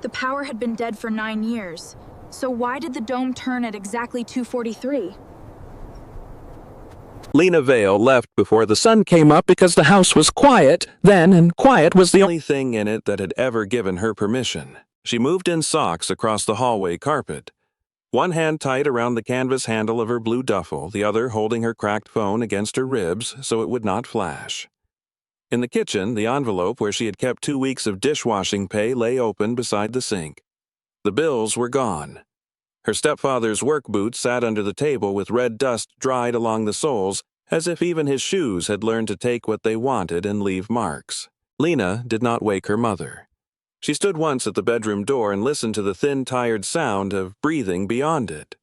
The power had been dead for 9 years. So why did the dome turn at exactly 2:43? Lena Vale left before the sun came up because the house was quiet then, and quiet was the only thing in it that had ever given her permission. She moved in socks across the hallway carpet, one hand tight around the canvas handle of her blue duffel, the other holding her cracked phone against her ribs so it would not flash. In the kitchen, the envelope where she had kept 2 weeks of dishwashing pay lay open beside the sink. The bills were gone. Her stepfather's work boots sat under the table with red dust dried along the soles, as if even his shoes had learned to take what they wanted and leave marks. Lena did not wake her mother. She stood once at the bedroom door and listened to the thin, tired sound of breathing beyond it.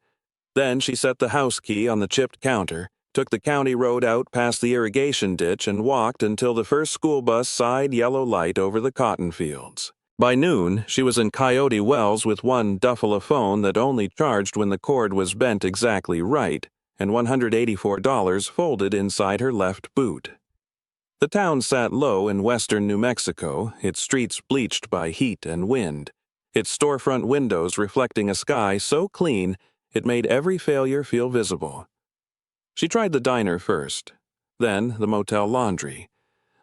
Then she set the house key on the chipped counter, took the county road out past the irrigation ditch, and walked until the first school bus sighed yellow light over the cotton fields. By noon, she was in Coyote Wells with one duffel of phone that only charged when the cord was bent exactly right, and $184 folded inside her left boot. The town sat low in western New Mexico, its streets bleached by heat and wind, its storefront windows reflecting a sky so clean it made every failure feel visible. She tried the diner first, then the motel laundry,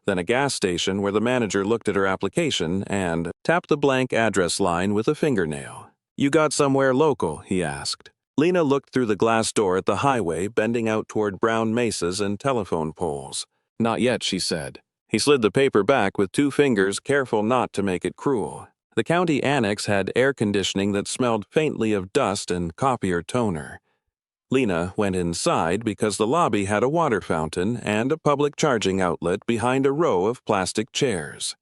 then a gas station where the manager looked at her application and tapped the blank address line with a fingernail. "You got somewhere local?" he asked. Lena looked through the glass door at the highway bending out toward brown mesas and telephone poles. "Not yet," she said. He slid the paper back with 2 fingers, careful not to make it cruel. The county annex had air conditioning that smelled faintly of dust and copier toner. Lena went inside because the lobby had a water fountain and a public charging outlet behind a row of plastic chairs.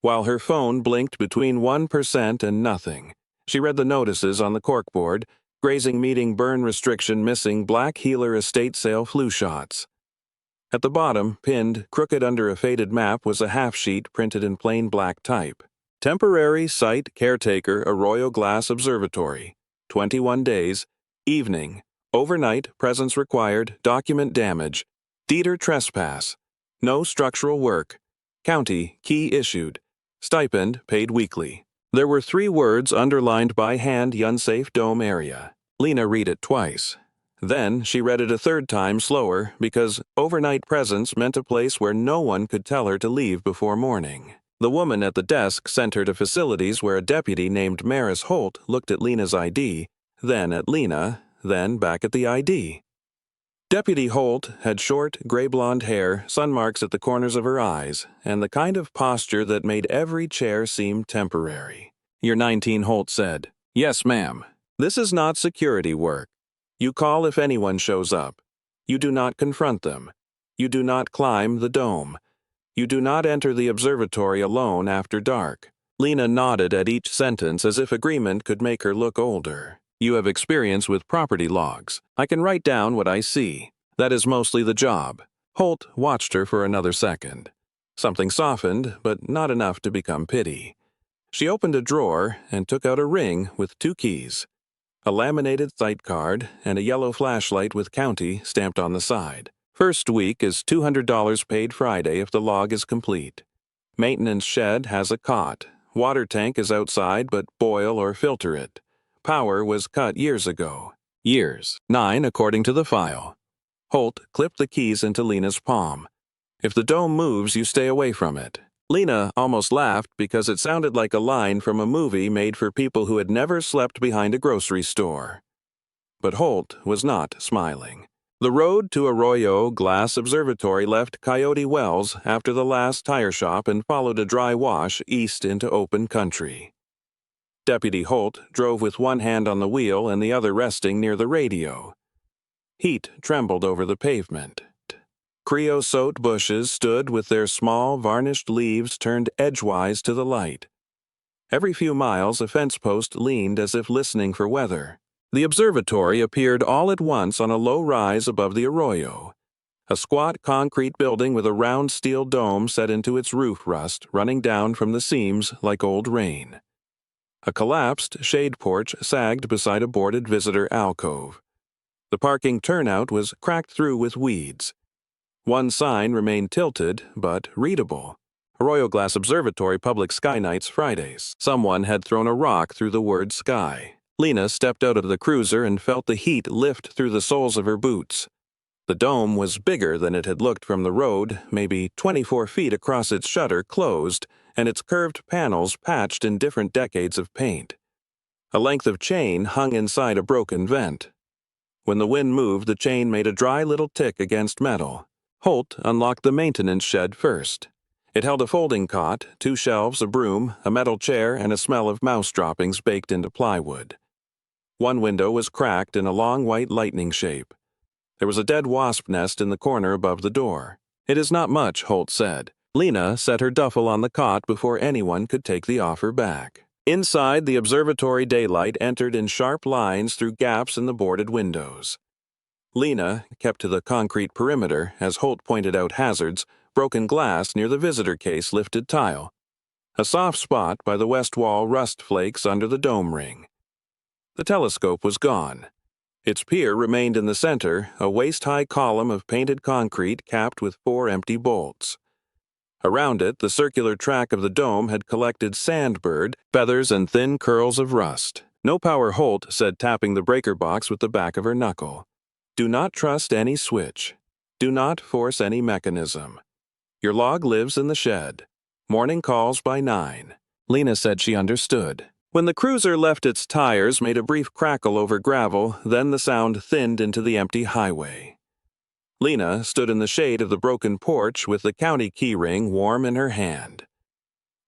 While her phone blinked between 1% and nothing, she read the notices on the corkboard: grazing meeting burn restriction missing Black Heeler estate sale flu shots. At the bottom, pinned crooked under a faded map, was a half-sheet printed in plain black type. Temporary site caretaker Arroyo Glass Observatory. 21 days. Evening. Overnight, presence required, document damage. Deeder trespass. No structural work. County, key issued. Stipend paid weekly. There were 3 words underlined by hand: unsafe dome area. Lena read it twice. Then she read it a 3rd time slower because overnight presence meant a place where no one could tell her to leave before morning. The woman at the desk sent her to facilities where a deputy named Maris Holt looked at Lena's ID, then at Lena, then back at the ID. Deputy Holt had short, gray-blonde hair, sun marks at the corners of her eyes, and the kind of posture that made every chair seem temporary. "You're 19, Holt said. "Yes, ma'am. This is not security work. You call if anyone shows up. You do not confront them. You do not climb the dome. You do not enter the observatory alone after dark." Lena nodded at each sentence as if agreement could make her look older. "You have experience with property logs. I can write down what I see. That is mostly the job." Holt watched her for another second. Something softened, but not enough to become pity. She opened a drawer and took out a ring with 2 keys. A laminated site card, and a yellow flashlight with county stamped on the side. First week is $200 paid Friday if the log is complete. Maintenance shed has a cot. Water tank is outside, but boil or filter it. Power was cut years ago. Years. 9 according to the file. Holt clipped the keys into Lena's palm. "If the dome moves, you stay away from it." Lena almost laughed because it sounded like a line from a movie made for people who had never slept behind a grocery store. But Holt was not smiling. The road to Arroyo Glass Observatory left Coyote Wells after the last tire shop and followed a dry wash east into open country. Deputy Holt drove with one hand on the wheel and the other resting near the radio. Heat trembled over the pavement. Creosote bushes stood with their small, varnished leaves turned edgewise to the light. Every few miles, a fence post leaned as if listening for weather. The observatory appeared all at once on a low rise above the arroyo. A squat concrete building with a round steel dome set into its roof rust running down from the seams like old rain. A collapsed shade porch sagged beside a boarded visitor alcove. The parking turnout was cracked through with weeds. One sign remained tilted, but readable. Royal Glass Observatory public sky nights Fridays. Someone had thrown a rock through the word sky. Lena stepped out of the cruiser and felt the heat lift through the soles of her boots. The dome was bigger than it had looked from the road, maybe 24 feet across, its shutter closed, and its curved panels patched in different decades of paint. A length of chain hung inside a broken vent. When the wind moved, the chain made a dry little tick against metal. Holt unlocked the maintenance shed first. It held a folding cot, 2 shelves, a broom, a metal chair, and a smell of mouse droppings baked into plywood. One window was cracked in a long white lightning shape. There was a dead wasp nest in the corner above the door. "It is not much," Holt said. Lena set her duffel on the cot before anyone could take the offer back. Inside, the observatory daylight entered in sharp lines through gaps in the boarded windows. Lena kept to the concrete perimeter as Holt pointed out hazards: broken glass near the visitor case lifted tile, a soft spot by the west wall, rust flakes under the dome ring. The telescope was gone. Its pier remained in the center, a waist-high column of painted concrete capped with 4 empty bolts. Around it, the circular track of the dome had collected sandbird feathers and thin curls of rust. "No power," Holt said, tapping the breaker box with the back of her knuckle. "Do not trust any switch. Do not force any mechanism. Your log lives in the shed. Morning calls by 9. Lena said she understood. When the cruiser left, its tires made a brief crackle over gravel, then the sound thinned into the empty highway. Lena stood in the shade of the broken porch with the county keyring warm in her hand.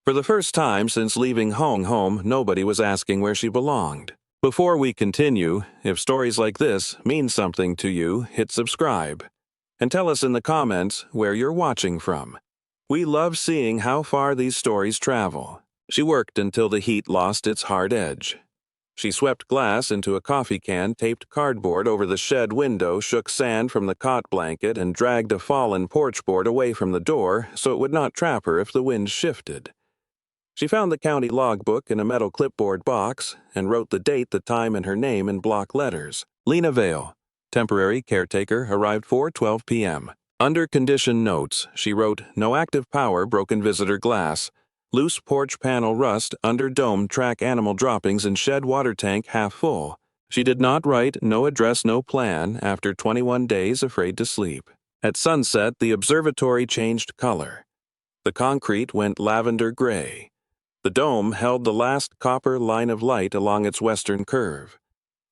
For the first time since leaving home, nobody was asking where she belonged. Before we continue, if stories like this mean something to you, hit subscribe. And tell us in the comments where you're watching from. We love seeing how far these stories travel. She worked until the heat lost its hard edge. She swept glass into a coffee can, taped cardboard over the shed window, shook sand from the cot blanket, and dragged a fallen porch board away from the door so it would not trap her if the wind shifted. She found the county logbook in a metal clipboard box and wrote the date, the time, and her name in block letters. Lena Vale, temporary caretaker, arrived 4:12 p.m. Under condition notes, she wrote, "No active power, broken visitor glass, loose porch panel rust, under dome track animal droppings, and shed water tank half full." She did not write "no address, no plan" after 21 days afraid to sleep. At sunset, the observatory changed color. The concrete went lavender gray. The dome held the last copper line of light along its western curve.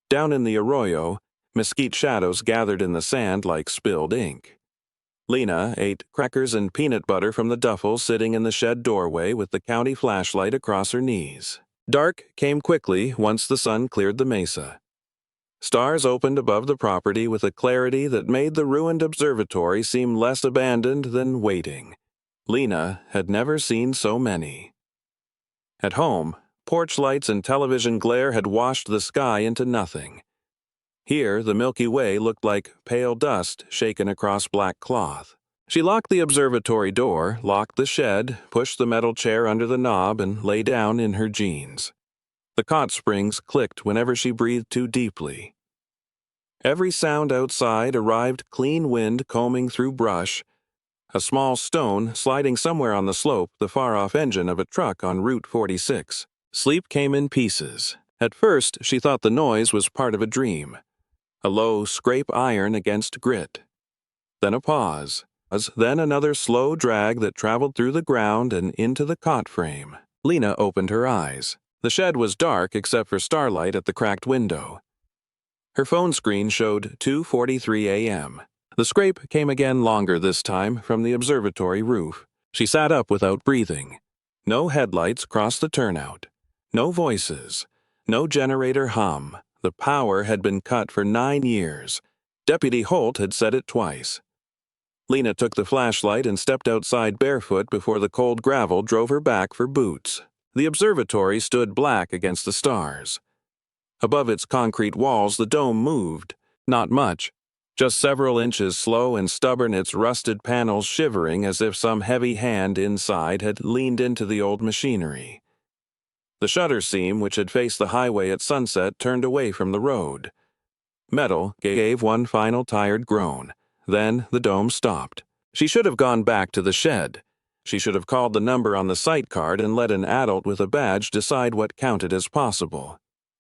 Down in the arroyo, mesquite shadows gathered in the sand like spilled ink. Lena ate crackers and peanut butter from the duffel sitting in the shed doorway with the county flashlight across her knees. Dark came quickly once the sun cleared the mesa. Stars opened above the property with a clarity that made the ruined observatory seem less abandoned than waiting. Lena had never seen so many. At home, porch lights and television glare had washed the sky into nothing. Here, the Milky Way looked like pale dust shaken across black cloth. She locked the observatory door, locked the shed, pushed the metal chair under the knob, and lay down in her jeans. The cot springs clicked whenever she breathed too deeply. Every sound outside arrived: clean wind combing through brush, a small stone sliding somewhere on the slope, the far-off engine of a truck on Route 46. Sleep came in pieces. At first, she thought the noise was part of a dream. A low scrape iron against grit. Then a pause. Then another slow drag that traveled through the ground and into the cot frame. Lena opened her eyes. The shed was dark except for starlight at the cracked window. Her phone screen showed 2:43 a.m. The scrape came again, longer this time, from the observatory roof. She sat up without breathing. No headlights crossed the turnout. No voices. No generator hum. The power had been cut for 9 years. Deputy Holt had said it twice. Lena took the flashlight and stepped outside barefoot before the cold gravel drove her back for boots. The observatory stood black against the stars. Above its concrete walls, the dome moved. Not much. Just several inches, slow and stubborn, its rusted panels shivering as if some heavy hand inside had leaned into the old machinery. The shutter seam, which had faced the highway at sunset, turned away from the road. Metal gave one final tired groan. Then the dome stopped. She should have gone back to the shed. She should have called the number on the site card and let an adult with a badge decide what counted as possible.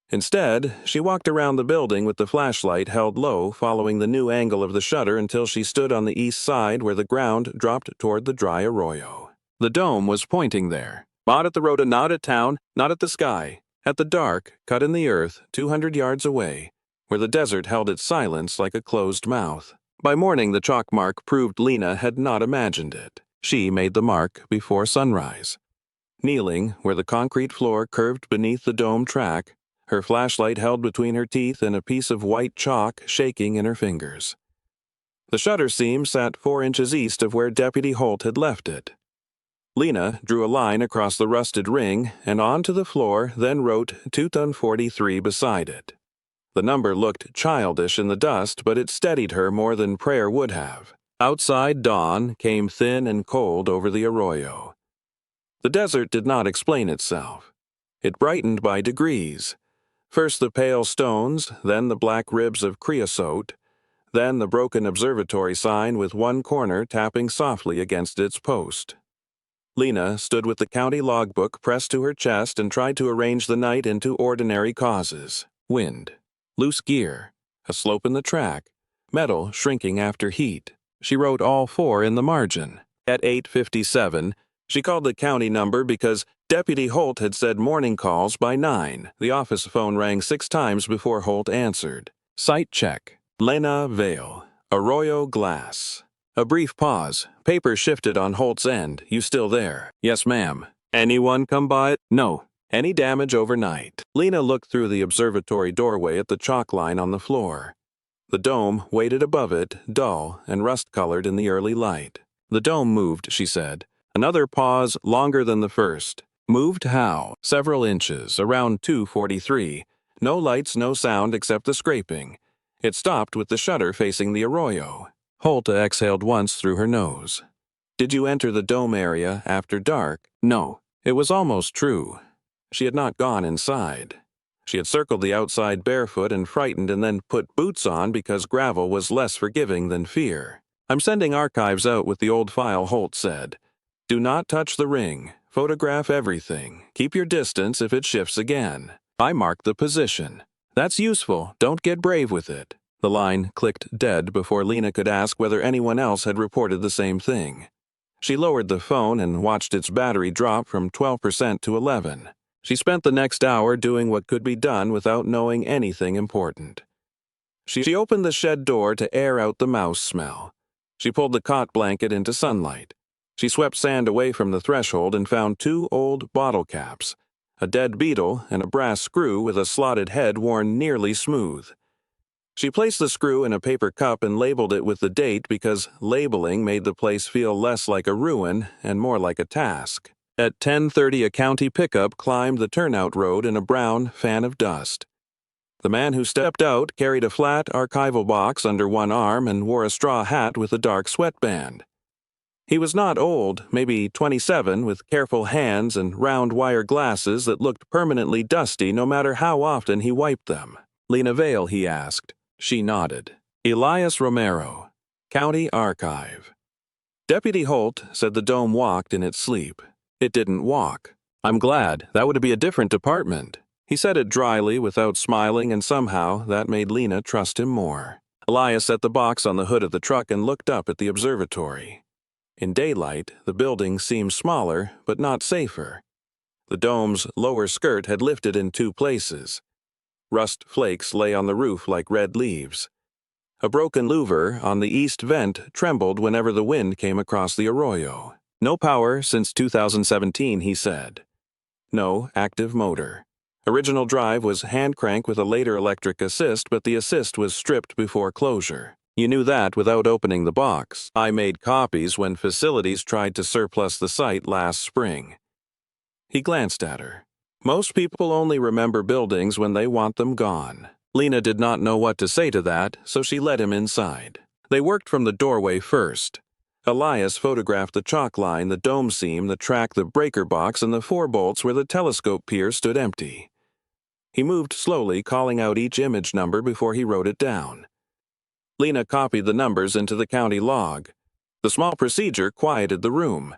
Instead, she walked around the building with the flashlight held low, following the new angle of the shutter until she stood on the east side where the ground dropped toward the dry arroyo. The dome was pointing there. Not at the road, not at town, not at the sky. At the dark, cut in the earth, 200 yards away, where the desert held its silence like a closed mouth. By morning, the chalk mark proved Lena had not imagined it. She made the mark before sunrise. Kneeling, where the concrete floor curved beneath the dome track, her flashlight held between her teeth and a piece of white chalk shaking in her fingers. The shutter seam sat 4 inches east of where Deputy Holt had left it. Lena drew a line across the rusted ring and onto the floor, then wrote 243 beside it. The number looked childish in the dust, but it steadied her more than prayer would have. Outside, dawn came thin and cold over the arroyo. The desert did not explain itself. It brightened by degrees. First the pale stones, then the black ribs of creosote, then the broken observatory sign with one corner tapping softly against its post. Lena stood with the county logbook pressed to her chest and tried to arrange the night into ordinary causes. Wind, loose gear, a slope in the track, metal shrinking after heat. She wrote all 4 in the margin. At 8:57, she called the county number because Deputy Holt had said morning calls by 9. The office phone rang 6 times before Holt answered. Site check. Lena Vale. Arroyo Glass. A brief pause. Paper shifted on Holt's end. You still there? Yes, ma'am. Anyone come by? No. Any damage overnight? Lena looked through the observatory doorway at the chalk line on the floor. The dome waited above it, dull and rust-colored in the early light. The dome moved, she said. Another pause longer than the first. Moved how? Several inches, around 243. No lights, no sound except the scraping. It stopped with the shutter facing the arroyo. Holt exhaled once through her nose. Did you enter the dome area after dark? No. It was almost true. She had not gone inside. She had circled the outside barefoot and frightened and then put boots on because gravel was less forgiving than fear. I'm sending archives out with the old file, Holt said. Do not touch the ring. Photograph everything. Keep your distance if it shifts again. I marked the position. That's useful. Don't get brave with it. The line clicked dead before Lena could ask whether anyone else had reported the same thing. She lowered the phone and watched its battery drop from 12% to 11%. She spent the next hour doing what could be done without knowing anything important. She opened the shed door to air out the mouse smell. She pulled the cot blanket into sunlight. She swept sand away from the threshold and found 2 old bottle caps, a dead beetle and a brass screw with a slotted head worn nearly smooth. She placed the screw in a paper cup and labeled it with the date because labeling made the place feel less like a ruin and more like a task. At 10:30, a county pickup climbed the turnout road in a brown fan of dust. The man who stepped out carried a flat archival box under one arm and wore a straw hat with a dark sweatband. He was not old, maybe 27, with careful hands and round wire glasses that looked permanently dusty no matter how often he wiped them. Lena Vale, he asked. She nodded. Elias Romero, County Archive. Deputy Holt said the dome walked in its sleep. It didn't walk. I'm glad. That would be a different department. He said it dryly without smiling, and somehow that made Lena trust him more. Elias set the box on the hood of the truck and looked up at the observatory. In daylight, the building seemed smaller, but not safer. The dome's lower skirt had lifted in 2 places. Rust flakes lay on the roof like red leaves. A broken louver on the east vent trembled whenever the wind came across the arroyo. No power since 2017, he said. No active motor. Original drive was hand crank with a later electric assist, but the assist was stripped before closure. You knew that without opening the box. I made copies when facilities tried to surplus the site last spring. He glanced at her. Most people only remember buildings when they want them gone. Lena did not know what to say to that, so she led him inside. They worked from the doorway first. Elias photographed the chalk line, the dome seam, the track, the breaker box, and the 4 bolts where the telescope pier stood empty. He moved slowly, calling out each image number before he wrote it down. Lena copied the numbers into the county log. The small procedure quieted the room.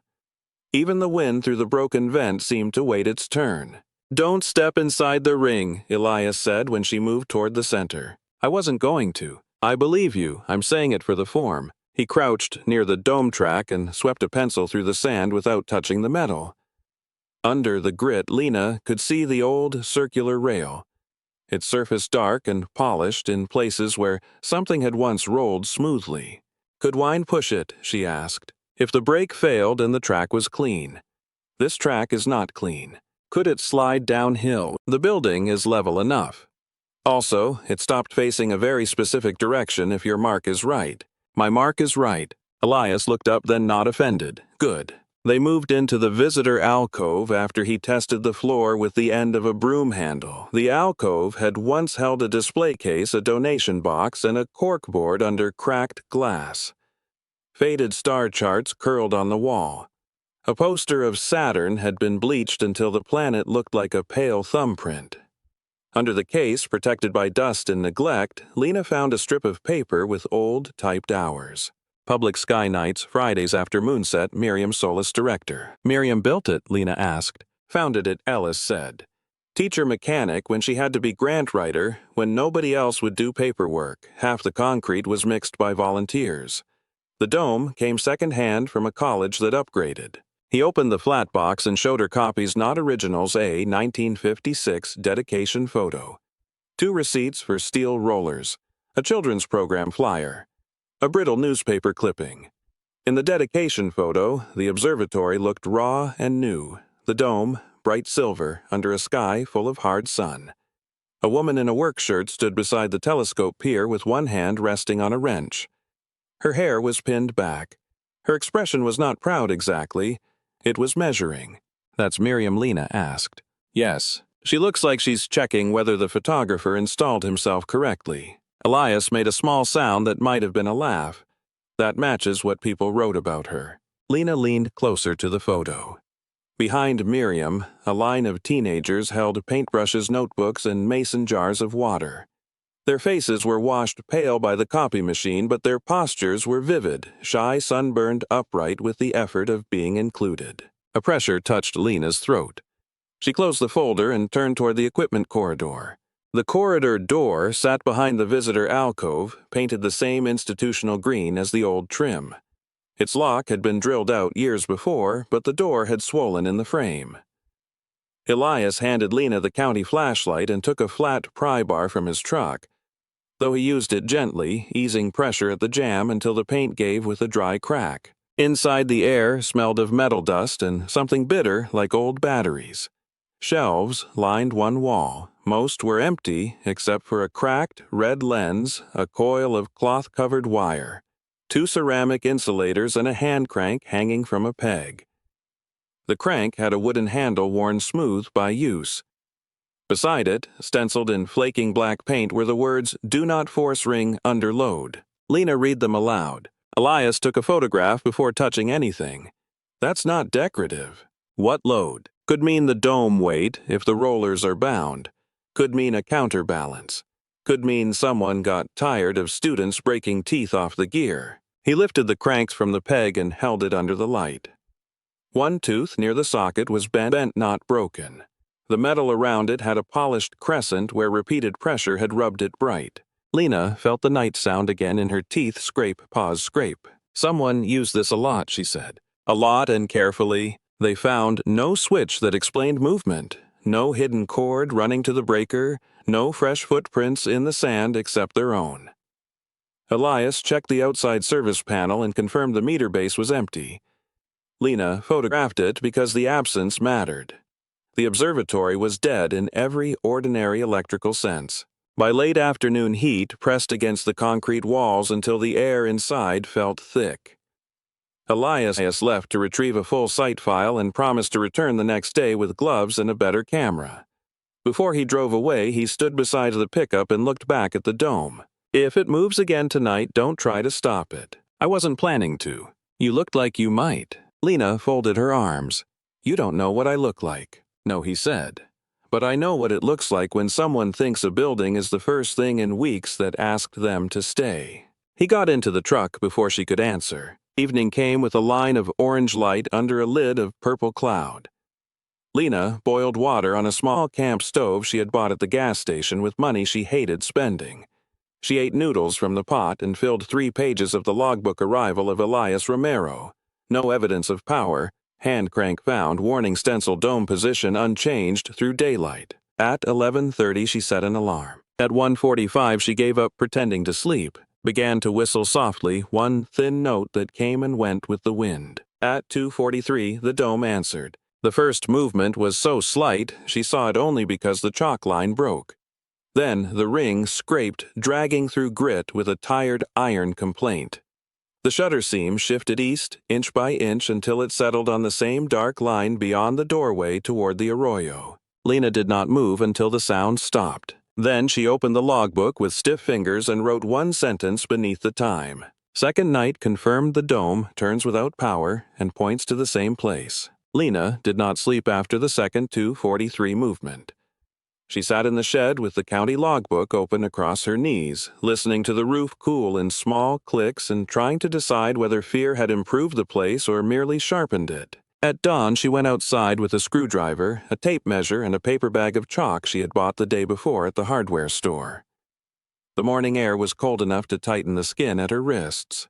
Even the wind through the broken vent seemed to wait its turn. "Don't step inside the ring," Elias said when she moved toward the center. "I wasn't going to. I believe you. I'm saying it for the form." He crouched near the dome track and swept a pencil through the sand without touching the metal. Under the grit, Lena could see the old circular rail, its surface dark and polished in places where something had once rolled smoothly. "Could Wine push it?" she asked. "If the brake failed and the track was clean." "This track is not clean." "Could it slide downhill?" "The building is level enough." "Also, it stopped facing a very specific direction if your mark is right." "My mark is right." Elias looked up, then not offended. "Good." They moved into the visitor alcove after he tested the floor with the end of a broom handle. The alcove had once held a display case, a donation box, and a corkboard under cracked glass. Faded star charts curled on the wall. A poster of Saturn had been bleached until the planet looked like a pale thumbprint. Under the case, protected by dust and neglect, Lena found a strip of paper with old, typed hours. "Public Sky Nights, Fridays after moonset, Miriam Solis director." "Miriam built it?" Lena asked. "Founded it," Ellis said. "Teacher mechanic when she had to be grant writer, when nobody else would do paperwork. Half the concrete was mixed by volunteers. The dome came second-hand from a college that upgraded." He opened the flat box and showed her copies, not originals, a 1956 dedication photo. 2 receipts for steel rollers, a children's program flyer, a brittle newspaper clipping. In the dedication photo, the observatory looked raw and new, the dome, bright silver, under a sky full of hard sun. A woman in a work shirt stood beside the telescope pier with one hand resting on a wrench. Her hair was pinned back. Her expression was not proud exactly. It was measuring. "That's Miriam?" Lena asked. "Yes. She looks like she's checking whether the photographer installed himself correctly." Elias made a small sound that might have been a laugh. "That matches what people wrote about her." Lena leaned closer to the photo. Behind Miriam, a line of teenagers held paintbrushes, notebooks, and mason jars of water. Their faces were washed pale by the copy machine, but their postures were vivid, shy, sunburned, upright with the effort of being included. A pressure touched Lena's throat. She closed the folder and turned toward the equipment corridor. The corridor door sat behind the visitor alcove, painted the same institutional green as the old trim. Its lock had been drilled out years before, but the door had swollen in the frame. Elias handed Lena the county flashlight and took a flat pry bar from his truck, though he used it gently, easing pressure at the jamb until the paint gave with a dry crack. Inside, the air smelled of metal dust and something bitter like old batteries. Shelves lined one wall. Most were empty except for a cracked red lens, a coil of cloth-covered wire, 2 ceramic insulators, and a hand crank hanging from a peg. The crank had a wooden handle worn smooth by use. Beside it, stenciled in flaking black paint, were the words, "Do not force ring under load." Lena read them aloud. Elias took a photograph before touching anything. "That's not decorative." "What load?" "Could mean the dome weight if the rollers are bound. Could mean a counterbalance. Could mean someone got tired of students breaking teeth off the gear." He lifted the cranks from the peg and held it under the light. One tooth near the socket was bent, not broken. The metal around it had a polished crescent where repeated pressure had rubbed it bright. Lena felt the night sound again in her teeth. Scrape, pause, scrape. "Someone used this a lot," she said. "A lot and carefully." They found no switch that explained movement, no hidden cord running to the breaker, no fresh footprints in the sand except their own. Elias checked the outside service panel and confirmed the meter base was empty. Lena photographed it because the absence mattered. The observatory was dead in every ordinary electrical sense. By late afternoon, heat pressed against the concrete walls until the air inside felt thick. Elias left to retrieve a full site file and promised to return the next day with gloves and a better camera. Before he drove away, he stood beside the pickup and looked back at the dome. "If it moves again tonight, don't try to stop it." "I wasn't planning to." "You looked like you might." Lena folded her arms. "You don't know what I look like." "No," he said. "But I know what it looks like when someone thinks a building is the first thing in weeks that asked them to stay." He got into the truck before she could answer. Evening came with a line of orange light under a lid of purple cloud. Lena boiled water on a small camp stove she had bought at the gas station with money she hated spending. She ate noodles from the pot and filled 3 pages of the logbook arrival of Elias Romero. No evidence of power. Hand crank found. Warning stencil dome position unchanged through daylight. At 11:30 she set an alarm. At 1:45 she gave up pretending to sleep, began to whistle softly, one thin note that came and went with the wind. At 2:43 the dome answered. The first movement was so slight she saw it only because the chalk line broke. Then the ring scraped, dragging through grit with a tired iron complaint. The shutter seam shifted east, inch by inch, until it settled on the same dark line beyond the doorway toward the arroyo. Lena did not move until the sound stopped. Then she opened the logbook with stiff fingers and wrote one sentence beneath the time. Second night confirmed the dome, turns without power, and points to the same place. Lena did not sleep after the second 2:43 movement. She sat in the shed with the county logbook open across her knees, listening to the roof cool in small clicks and trying to decide whether fear had improved the place or merely sharpened it. At dawn, she went outside with a screwdriver, a tape measure, and a paper bag of chalk she had bought the day before at the hardware store. The morning air was cold enough to tighten the skin at her wrists.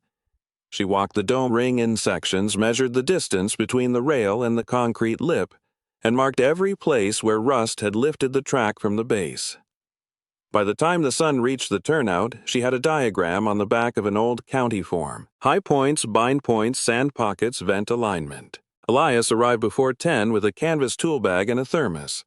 She walked the dome ring in sections, measured the distance between the rail and the concrete lip, and marked every place where rust had lifted the track from the base. By the time the sun reached the turnout, she had a diagram on the back of an old county form. High points, bind points, sand pockets, vent alignment. Elias arrived before 10 with a canvas tool bag and a thermos.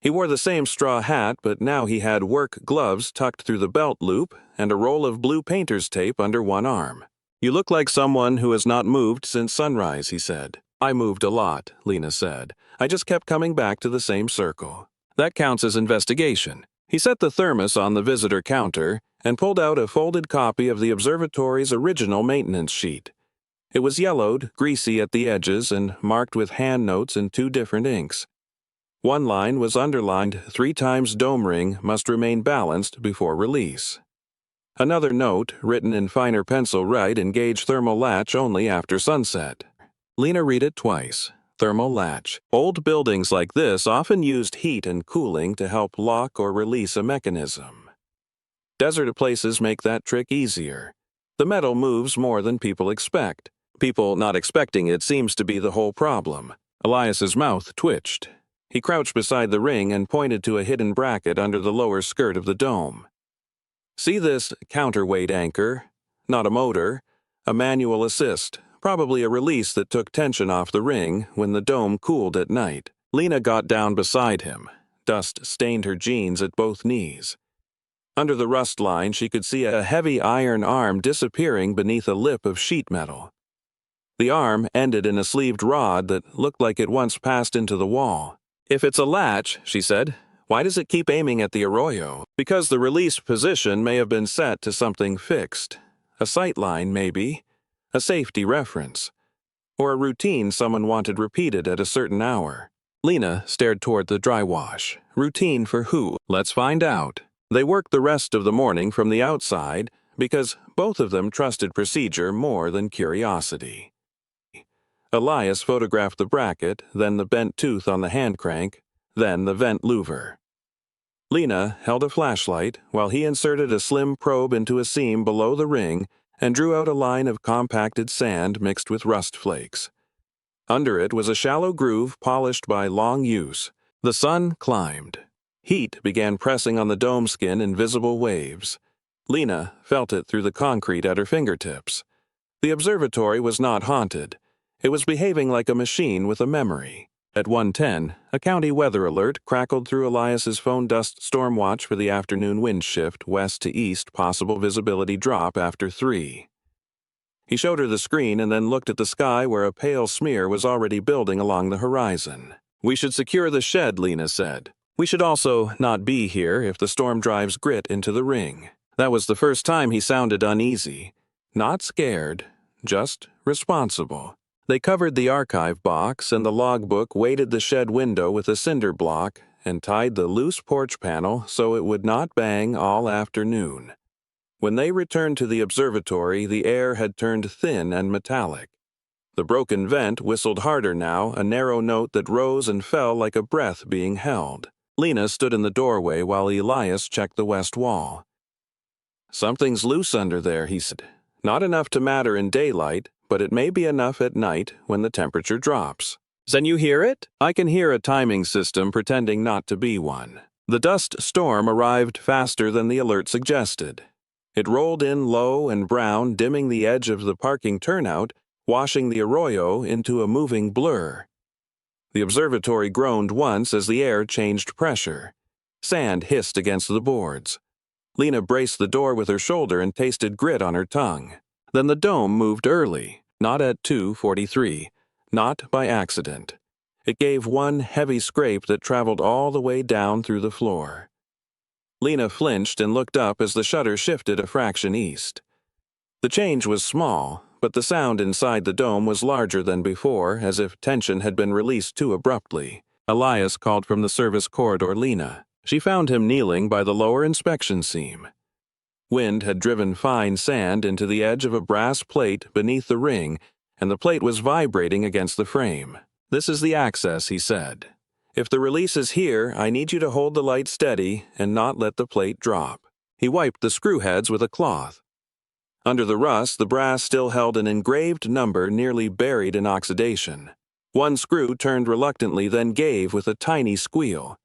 He wore the same straw hat, but now he had work gloves tucked through the belt loop and a roll of blue painter's tape under one arm. "You look like someone who has not moved since sunrise," he said. "I moved a lot," Lena said. "I just kept coming back to the same circle." "That counts as investigation." He set the thermos on the visitor counter and pulled out a folded copy of the observatory's original maintenance sheet. It was yellowed, greasy at the edges, and marked with hand notes in 2 different inks. One line was underlined 3 times dome ring must remain balanced before release. Another note, written in finer pencil, read engage thermal latch only after sunset. Lena read it twice. Thermal latch. Old buildings like this often used heat and cooling to help lock or release a mechanism. Desert places make that trick easier. The metal moves more than people expect. People not expecting it seems to be the whole problem. Elias's mouth twitched. He crouched beside the ring and pointed to a hidden bracket under the lower skirt of the dome. "See this counterweight anchor? Not a motor, a manual assist, probably a release that took tension off the ring when the dome cooled at night." Lena got down beside him. Dust stained her jeans at both knees. Under the rust line, she could see a heavy iron arm disappearing beneath a lip of sheet metal. The arm ended in a sleeved rod that looked like it once passed into the wall. "If it's a latch," she said, "why does it keep aiming at the arroyo?" "Because the release position may have been set to something fixed. A sight line, maybe. A safety reference. Or a routine someone wanted repeated at a certain hour." Lena stared toward the dry wash. Routine for who? Let's find out. They worked the rest of the morning from the outside because both of them trusted procedure more than curiosity. Elias photographed the bracket, then the bent tooth on the hand crank, then the vent louver. Lena held a flashlight while he inserted a slim probe into a seam below the ring and drew out a line of compacted sand mixed with rust flakes. Under it was a shallow groove polished by long use. The sun climbed. Heat began pressing on the dome skin in visible waves. Lena felt it through the concrete at her fingertips. The observatory was not haunted. It was behaving like a machine with a memory. At 1:10, a county weather alert crackled through Elias's phone. Dust storm watch for the afternoon wind shift west to east, possible visibility drop after 3. He showed her the screen and then looked at the sky where a pale smear was already building along the horizon. "We should secure the shed," Lena said. "We should also not be here if the storm drives grit into the ring." That was the first time he sounded uneasy. Not scared, just responsible. They covered the archive box, and the logbook weighted the shed window with a cinder block and tied the loose porch panel so it would not bang all afternoon. When they returned to the observatory, the air had turned thin and metallic. The broken vent whistled harder now, a narrow note that rose and fell like a breath being held. Lena stood in the doorway while Elias checked the west wall. "Something's loose under there," he said. "Not enough to matter in daylight, but it may be enough at night when the temperature drops." "Can you hear it?" "I can hear a timing system pretending not to be one." The dust storm arrived faster than the alert suggested. It rolled in low and brown, dimming the edge of the parking turnout, washing the arroyo into a moving blur. The observatory groaned once as the air changed pressure. Sand hissed against the boards. Lena braced the door with her shoulder and tasted grit on her tongue. Then the dome moved early, not at 2:43, not by accident. It gave one heavy scrape that traveled all the way down through the floor. Lena flinched and looked up as the shutter shifted a fraction east. The change was small, but the sound inside the dome was larger than before, as if tension had been released too abruptly. Elias called from the service corridor Lena. She found him kneeling by the lower inspection seam. Wind had driven fine sand into the edge of a brass plate beneath the ring, and the plate was vibrating against the frame. "This is the access," he said. "If the release is here, I need you to hold the light steady and not let the plate drop." He wiped the screw heads with a cloth. Under the rust, the brass still held an engraved number nearly buried in oxidation. One screw turned reluctantly, then gave with a tiny squeal.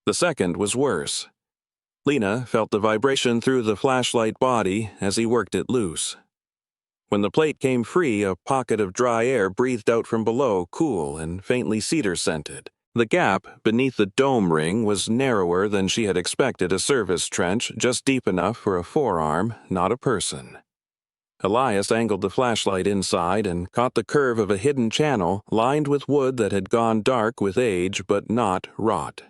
The second was worse. Lena felt the vibration through the flashlight body as he worked it loose. When the plate came free, a pocket of dry air breathed out from below, cool and faintly cedar-scented. The gap beneath the dome ring was narrower than she had expected, a service trench just deep enough for a forearm, not a person. Elias angled the flashlight inside and caught the curve of a hidden channel lined with wood that had gone dark with age but not rot.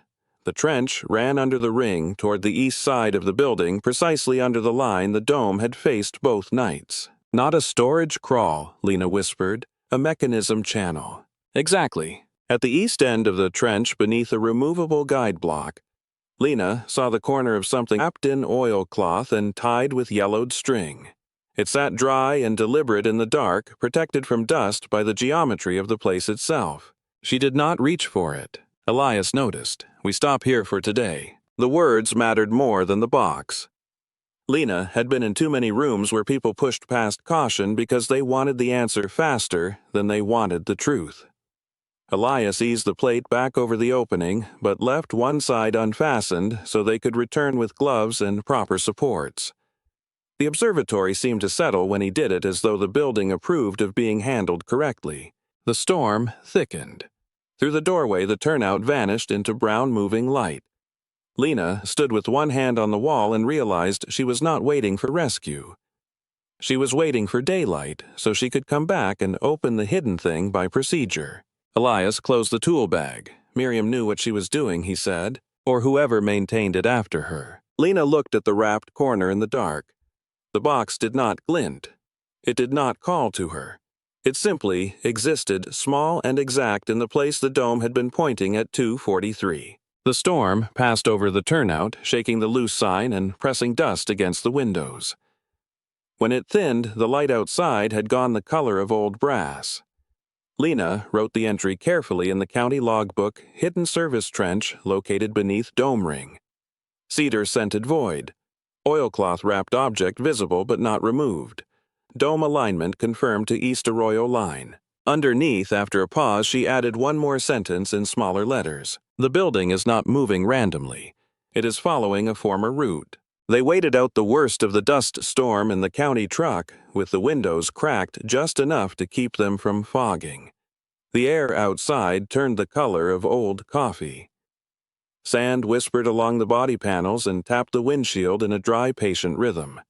The trench ran under the ring toward the east side of the building, precisely under the line the dome had faced both nights. "Not a storage crawl," Lena whispered. "A mechanism channel." "Exactly." At the east end of the trench, beneath a removable guide block, Lena saw the corner of something wrapped in oilcloth and tied with yellowed string. It sat dry and deliberate in the dark, protected from dust by the geometry of the place itself. She did not reach for it. Elias noticed. "We stop here for today." The words mattered more than the box. Lena had been in too many rooms where people pushed past caution because they wanted the answer faster than they wanted the truth. Elias eased the plate back over the opening, but left one side unfastened so they could return with gloves and proper supports. The observatory seemed to settle when he did it, as though the building approved of being handled correctly. The storm thickened. Through the doorway, the turnout vanished into brown moving light. Lena stood with one hand on the wall and realized she was not waiting for rescue. She was waiting for daylight so she could come back and open the hidden thing by procedure. Elias closed the tool bag. Miriam knew what she was doing, he said, or whoever maintained it after her. Lena looked at the wrapped corner in the dark. The box did not glint. It did not call to her. It simply existed, small and exact, in the place the dome had been pointing at 2:43. The storm passed over the turnout, shaking the loose sign and pressing dust against the windows. When it thinned, the light outside had gone the color of old brass. Lena wrote the entry carefully in the county logbook, "Hidden service trench located beneath dome ring. Cedar-scented void. Oilcloth-wrapped object visible but not removed. Dome alignment confirmed to East Arroyo line." Underneath, after a pause, she added one more sentence in smaller letters. "The building is not moving randomly. It is following a former route." They waited out the worst of the dust storm in the county truck, with the windows cracked just enough to keep them from fogging. The air outside turned the color of old coffee. Sand whispered along the body panels and tapped the windshield in a dry, patient rhythm.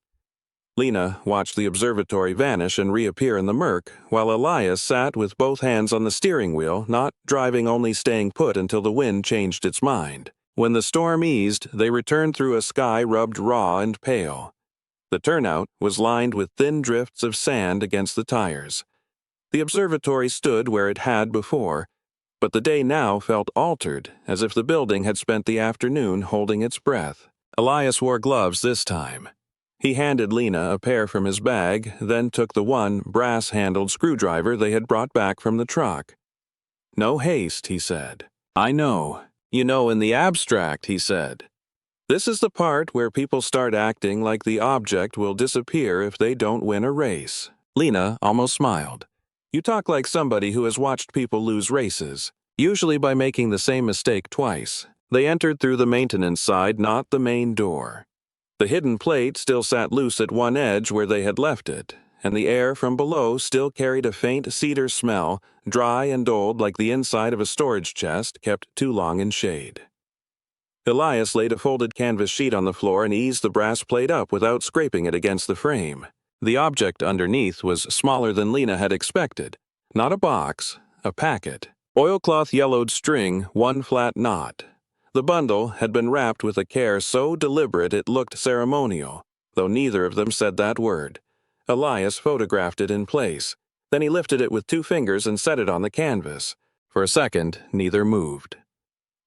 Lena watched the observatory vanish and reappear in the murk, while Elias sat with both hands on the steering wheel, not driving, only staying put until the wind changed its mind. When the storm eased, they returned through a sky rubbed raw and pale. The turnout was lined with thin drifts of sand against the tires. The observatory stood where it had before, but the day now felt altered, as if the building had spent the afternoon holding its breath. Elias wore gloves this time. He handed Lena a pair from his bag, then took the one brass-handled screwdriver they had brought back from the truck. "No haste," he said. "I know. You know, in the abstract," he said. "This is the part where people start acting like the object will disappear if they don't win a race." Lena almost smiled. "You talk like somebody who has watched people lose races, usually by making the same mistake twice." They entered through the maintenance side, not the main door. The hidden plate still sat loose at one edge where they had left it, and the air from below still carried a faint cedar smell, dry and old like the inside of a storage chest kept too long in shade. Elias laid a folded canvas sheet on the floor and eased the brass plate up without scraping it against the frame. The object underneath was smaller than Lena had expected. Not a box, a packet. Oilcloth yellowed string, one flat knot. The bundle had been wrapped with a care so deliberate it looked ceremonial, though neither of them said that word. Elias photographed it in place. Then he lifted it with 2 fingers and set it on the canvas. For a second, neither moved.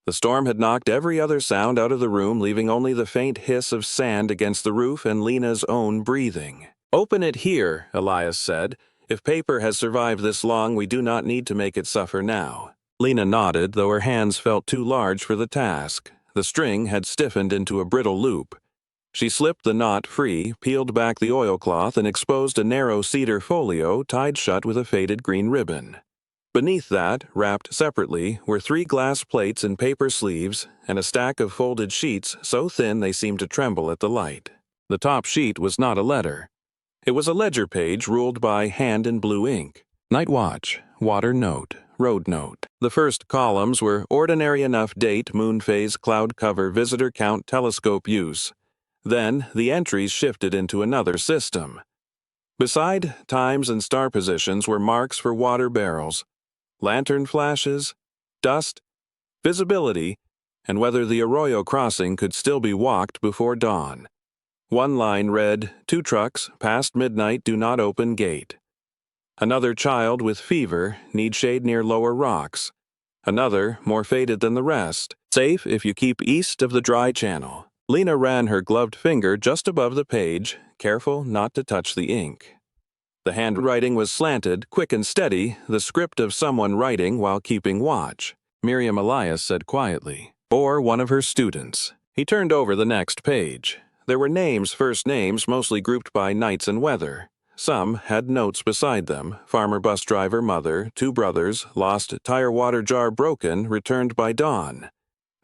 The storm had knocked every other sound out of the room, leaving only the faint hiss of sand against the roof and Lena's own breathing. "Open it here," Elias said. "If paper has survived this long, we do not need to make it suffer now." Lena nodded, though her hands felt too large for the task. The string had stiffened into a brittle loop. She slipped the knot free, peeled back the oilcloth, and exposed a narrow cedar folio tied shut with a faded green ribbon. Beneath that, wrapped separately, were 3 glass plates in paper sleeves and a stack of folded sheets so thin they seemed to tremble at the light. The top sheet was not a letter. It was a ledger page ruled by hand in blue ink. Night watch, water note, road note. The first columns were ordinary enough date, moon phase, cloud cover, visitor count, telescope use. Then the entries shifted into another system. Beside times and star positions were marks for water barrels, lantern flashes, dust, visibility, and whether the Arroyo crossing could still be walked before dawn. One line read, 2 trucks, past midnight, do not open gate. Another, child with fever, need shade near lower rocks. Another, more faded than the rest, safe if you keep east of the dry channel. Lena ran her gloved finger just above the page, careful not to touch the ink. The handwriting was slanted, quick and steady, the script of someone writing while keeping watch. Miriam, Elias said quietly. Or one of her students. He turned over the next page. There were names, first names, mostly grouped by nights and weather. Some had notes beside them: farmer, bus driver, mother, 2 brothers, lost tire water jar broken, returned by dawn.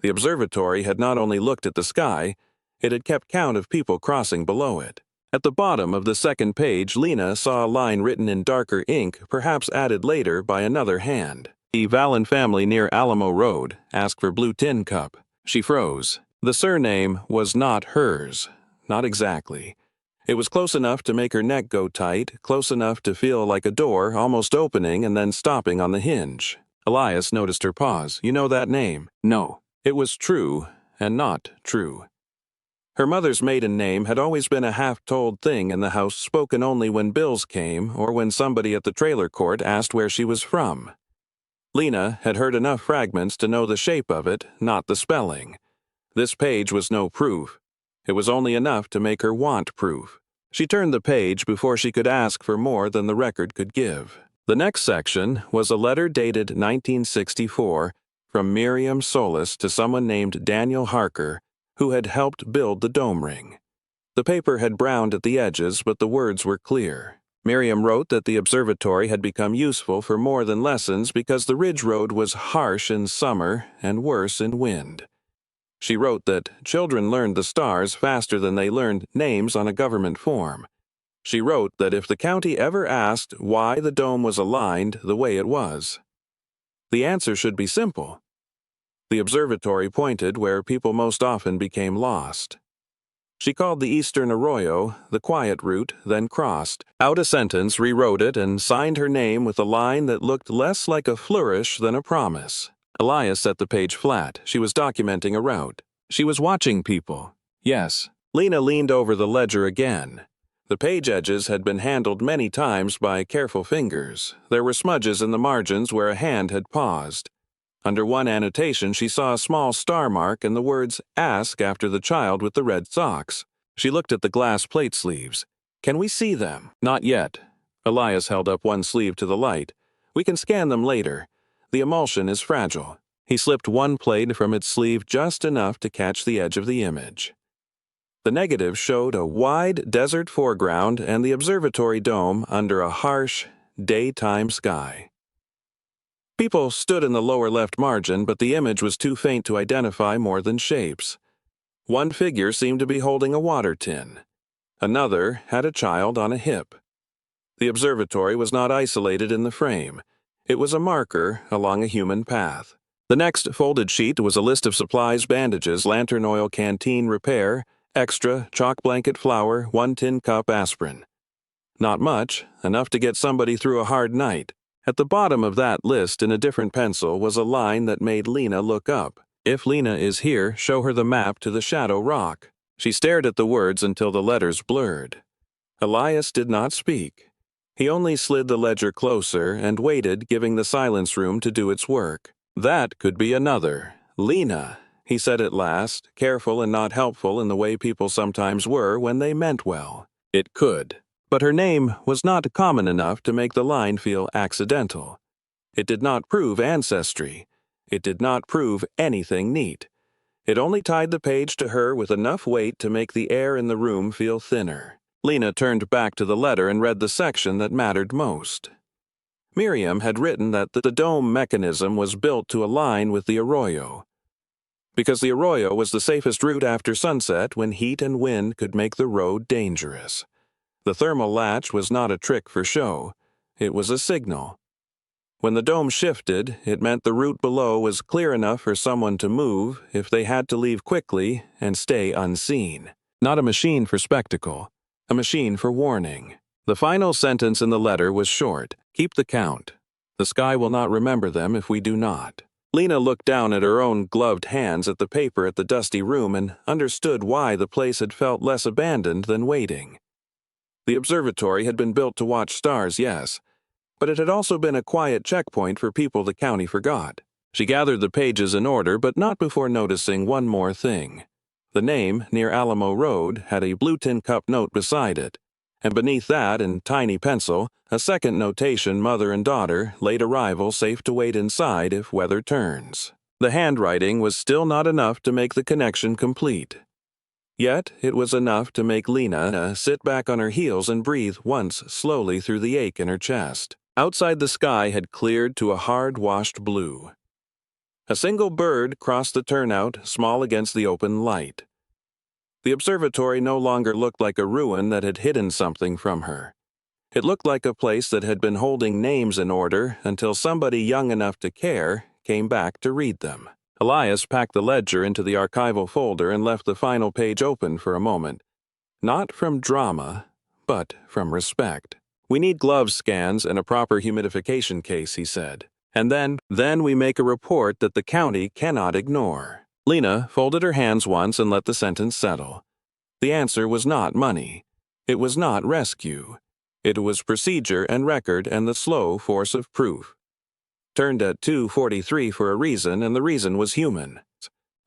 The observatory had not only looked at the sky, it had kept count of people crossing below it. At the bottom of the second page, Lena saw a line written in darker ink, perhaps added later by another hand. The Valen family near Alamo Road asked for blue tin cup. She froze. The surname was not hers. Not exactly. It was close enough to make her neck go tight, close enough to feel like a door almost opening and then stopping on the hinge. Elias noticed her pause. "You know that name?" "No." It was true and not true. Her mother's maiden name had always been a half-told thing in the house, spoken only when bills came or when somebody at the trailer court asked where she was from. Lena had heard enough fragments to know the shape of it, not the spelling. This page was no proof. It was only enough to make her want proof. She turned the page before she could ask for more than the record could give. The next section was a letter dated 1964 from Miriam Solis to someone named Daniel Harker, who had helped build the dome ring. The paper had browned at the edges, but the words were clear. Miriam wrote that the observatory had become useful for more than lessons because the ridge road was harsh in summer and worse in wind. She wrote that children learned the stars faster than they learned names on a government form. She wrote that if the county ever asked why the dome was aligned the way it was, the answer should be simple. The observatory pointed where people most often became lost. She called the eastern arroyo the quiet route, then crossed out a sentence, rewrote it, and signed her name with a line that looked less like a flourish than a promise. Elias set the page flat. She was documenting a route. She was watching people. Yes. Lena leaned over the ledger again. The page edges had been handled many times by careful fingers. There were smudges in the margins where a hand had paused. Under one annotation, she saw a small star mark and the words, "Ask after the child with the red socks." She looked at the glass plate sleeves. Can we see them? Not yet. Elias held up one sleeve to the light. We can scan them later. The emulsion is fragile. He slipped one plate from its sleeve just enough to catch the edge of the image. The negative showed a wide desert foreground and the observatory dome under a harsh, daytime sky. People stood in the lower left margin, but the image was too faint to identify more than shapes. One figure seemed to be holding a water tin. Another had a child on a hip. The observatory was not isolated in the frame. It was a marker along a human path. The next folded sheet was a list of supplies, bandages, lantern oil, canteen repair, extra, chalk blanket flour, 1 tin cup aspirin. Not much, enough to get somebody through a hard night. At the bottom of that list in a different pencil was a line that made Lena look up. If Lena is here, show her the map to the Shadow Rock. She stared at the words until the letters blurred. Elias did not speak. He only slid the ledger closer and waited, giving the silence room to do its work. That could be another. Lena, he said at last, careful and not helpful in the way people sometimes were when they meant well. It could. But her name was not common enough to make the line feel accidental. It did not prove ancestry. It did not prove anything neat. It only tied the page to her with enough weight to make the air in the room feel thinner. Lena turned back to the letter and read the section that mattered most. Miriam had written that the dome mechanism was built to align with the arroyo, because the arroyo was the safest route after sunset when heat and wind could make the road dangerous. The thermal latch was not a trick for show. It was a signal. When the dome shifted, it meant the route below was clear enough for someone to move if they had to leave quickly and stay unseen. Not a machine for spectacle, a machine for warning. The final sentence in the letter was short. Keep the count. The sky will not remember them if we do not. Lena looked down at her own gloved hands at the paper at the dusty room and understood why the place had felt less abandoned than waiting. The observatory had been built to watch stars, yes, but it had also been a quiet checkpoint for people the county forgot. She gathered the pages in order, but not before noticing one more thing. The name, near Alamo Road, had a blue tin cup note beside it, and beneath that, in tiny pencil, a second notation, mother and daughter, late arrival, safe to wait inside if weather turns. The handwriting was still not enough to make the connection complete. Yet it was enough to make Lena sit back on her heels and breathe once slowly through the ache in her chest. Outside, the sky had cleared to a hard-washed blue. A single bird crossed the turnout, small against the open light. The observatory no longer looked like a ruin that had hidden something from her. It looked like a place that had been holding names in order until somebody young enough to care came back to read them. Elias packed the ledger into the archival folder and left the final page open for a moment. Not from drama, but from respect. We need glove scans and a proper humidification case, he said. And then we make a report that the county cannot ignore. Lena folded her hands once and let the sentence settle. The answer was not money. It was not rescue. It was procedure and record and the slow force of proof. Turned at 2:43 for a reason, and the reason was human.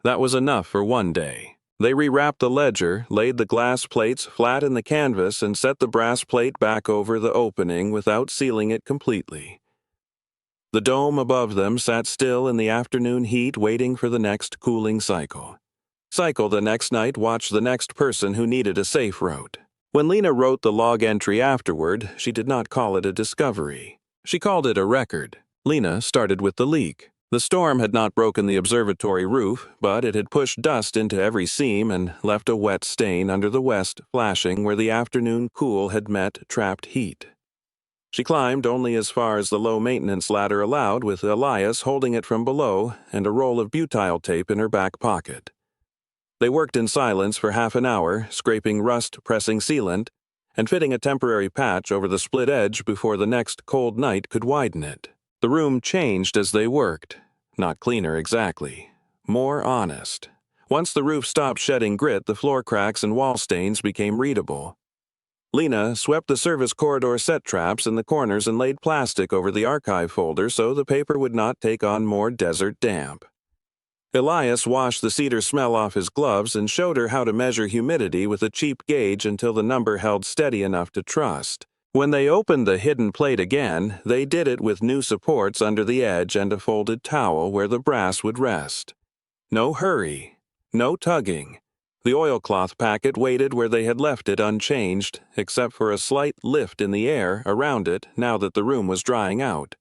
That was enough for one day. They rewrapped the ledger, laid the glass plates flat in the canvas, and set the brass plate back over the opening without sealing it completely. The dome above them sat still in the afternoon heat, waiting for the next cooling cycle. The next night, watch the next person who needed a safe route. When Lena wrote the log entry afterward, she did not call it a discovery. She called it a record. Lena started with the leak. The storm had not broken the observatory roof, but it had pushed dust into every seam and left a wet stain under the west flashing where the afternoon cool had met trapped heat. She climbed only as far as the low-maintenance ladder allowed, with Elias holding it from below and a roll of butyl tape in her back pocket. They worked in silence for half an hour, scraping rust, pressing sealant, and fitting a temporary patch over the split edge before the next cold night could widen it. The room changed as they worked. Not cleaner exactly. More honest. Once the roof stopped shedding grit, the floor cracks and wall stains became readable. Lena swept the service corridor set traps in the corners and laid plastic over the archive folder so the paper would not take on more desert damp. Elias washed the cedar smell off his gloves and showed her how to measure humidity with a cheap gauge until the number held steady enough to trust. When they opened the hidden plate again, they did it with new supports under the edge and a folded towel where the brass would rest. No hurry. No tugging. The oilcloth packet waited where they had left it unchanged, except for a slight lift in the air around it now that the room was drying out.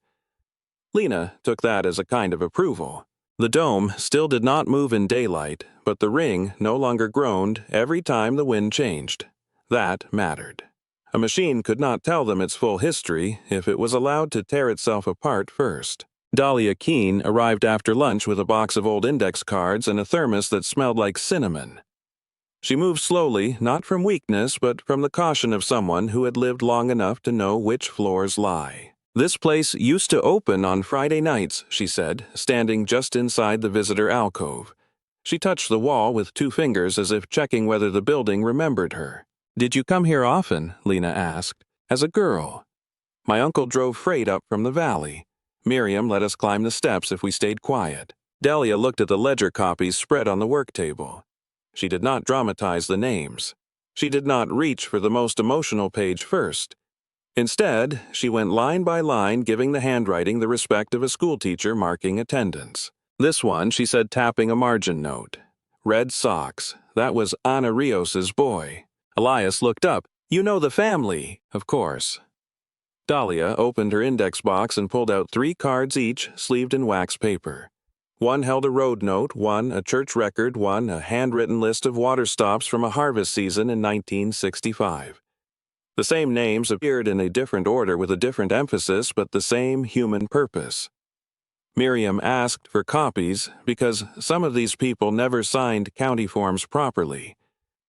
Lena took that as a kind of approval. The dome still did not move in daylight, but the ring no longer groaned every time the wind changed. That mattered. A machine could not tell them its full history if it was allowed to tear itself apart first. Dalia Keene arrived after lunch with a box of old index cards and a thermos that smelled like cinnamon. She moved slowly, not from weakness, but from the caution of someone who had lived long enough to know which floors lie. "This place used to open on Friday nights," she said, standing just inside the visitor alcove. She touched the wall with 2 fingers as if checking whether the building remembered her. "Did you come here often?" Lena asked. "As a girl." "My uncle drove freight up from the valley. Miriam let us climb the steps if we stayed quiet." Dalia looked at the ledger copies spread on the work table. She did not dramatize the names. She did not reach for the most emotional page first. Instead, she went line by line, giving the handwriting the respect of a schoolteacher marking attendance. "This one," she said, tapping a margin note. "Red socks. That was Ana Rios's boy." Elias looked up. "You know the family, of course." Dalia opened her index box and pulled out 3 cards each, sleeved in wax paper. One held a road note, one a church record, one a handwritten list of water stops from a harvest season in 1965. The same names appeared in a different order with a different emphasis, but the same human purpose. Miriam asked for copies because some of these people never signed county forms properly.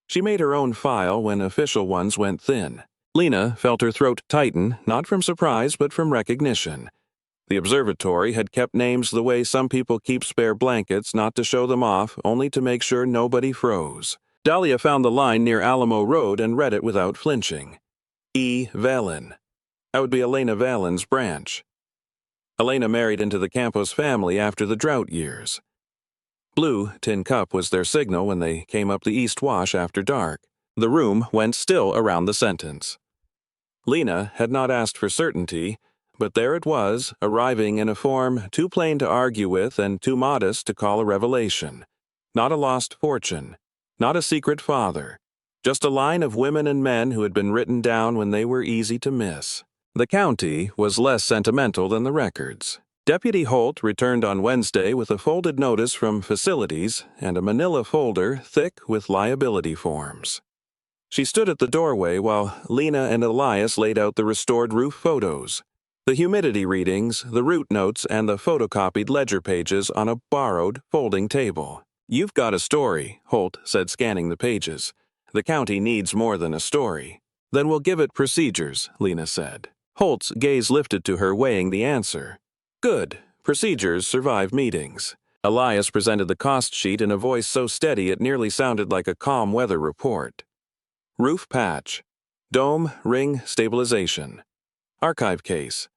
She made her own file when official ones went thin. Lena felt her throat tighten, not from surprise but from recognition. The observatory had kept names the way some people keep spare blankets, not to show them off, only to make sure nobody froze. Dalia found the line near Alamo Road and read it without flinching. E. Valen. That would be Lena Vale's branch. Elena married into the Campos family after the drought years. Blue tin cup was their signal when they came up the East Wash after dark. The room went still around the sentence. Lena had not asked for certainty, but there it was, arriving in a form too plain to argue with and too modest to call a revelation. Not a lost fortune, not a secret father, just a line of women and men who had been written down when they were easy to miss. The county was less sentimental than the records. Deputy Holt returned on Wednesday with a folded notice from facilities and a manila folder thick with liability forms. She stood at the doorway while Lena and Elias laid out the restored roof photos, the humidity readings, the route notes, and the photocopied ledger pages on a borrowed folding table. "You've got a story," Holt said, scanning the pages. "The county needs more than a story." "Then we'll give it procedures," Lena said. Holt's gaze lifted to her, weighing the answer. "Good. Procedures survive meetings." Elias presented the cost sheet in a voice so steady it nearly sounded like a calm weather report. Roof patch. Dome ring stabilization. Archive case.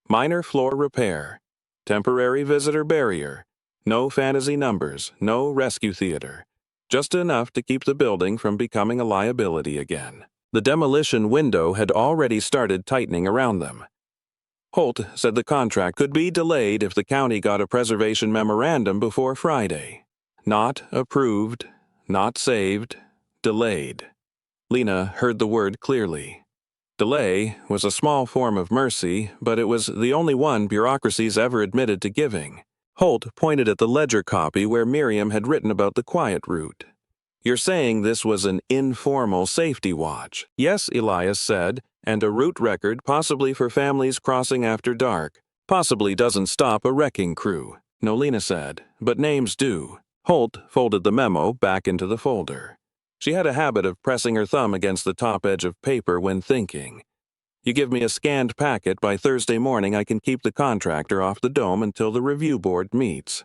Minor floor repair. Temporary visitor barrier. No fantasy numbers, no rescue theater. Just enough to keep the building from becoming a liability again. The demolition window had already started tightening around them. Holt said the contract could be delayed if the county got a preservation memorandum before Friday. Not approved, not saved, delayed. Lena heard the word clearly. Delay was a small form of mercy, but it was the only one bureaucracies ever admitted to giving. Holt pointed at the ledger copy where Miriam had written about the quiet route. "You're saying this was an informal safety watch?" "Yes," Elias said, "and a route record possibly for families crossing after dark. Possibly doesn't stop a wrecking crew." "No," Lena said, "but names do." Holt folded the memo back into the folder. She had a habit of pressing her thumb against the top edge of paper when thinking. "You give me a scanned packet by Thursday morning, I can keep the contractor off the dome until the review board meets.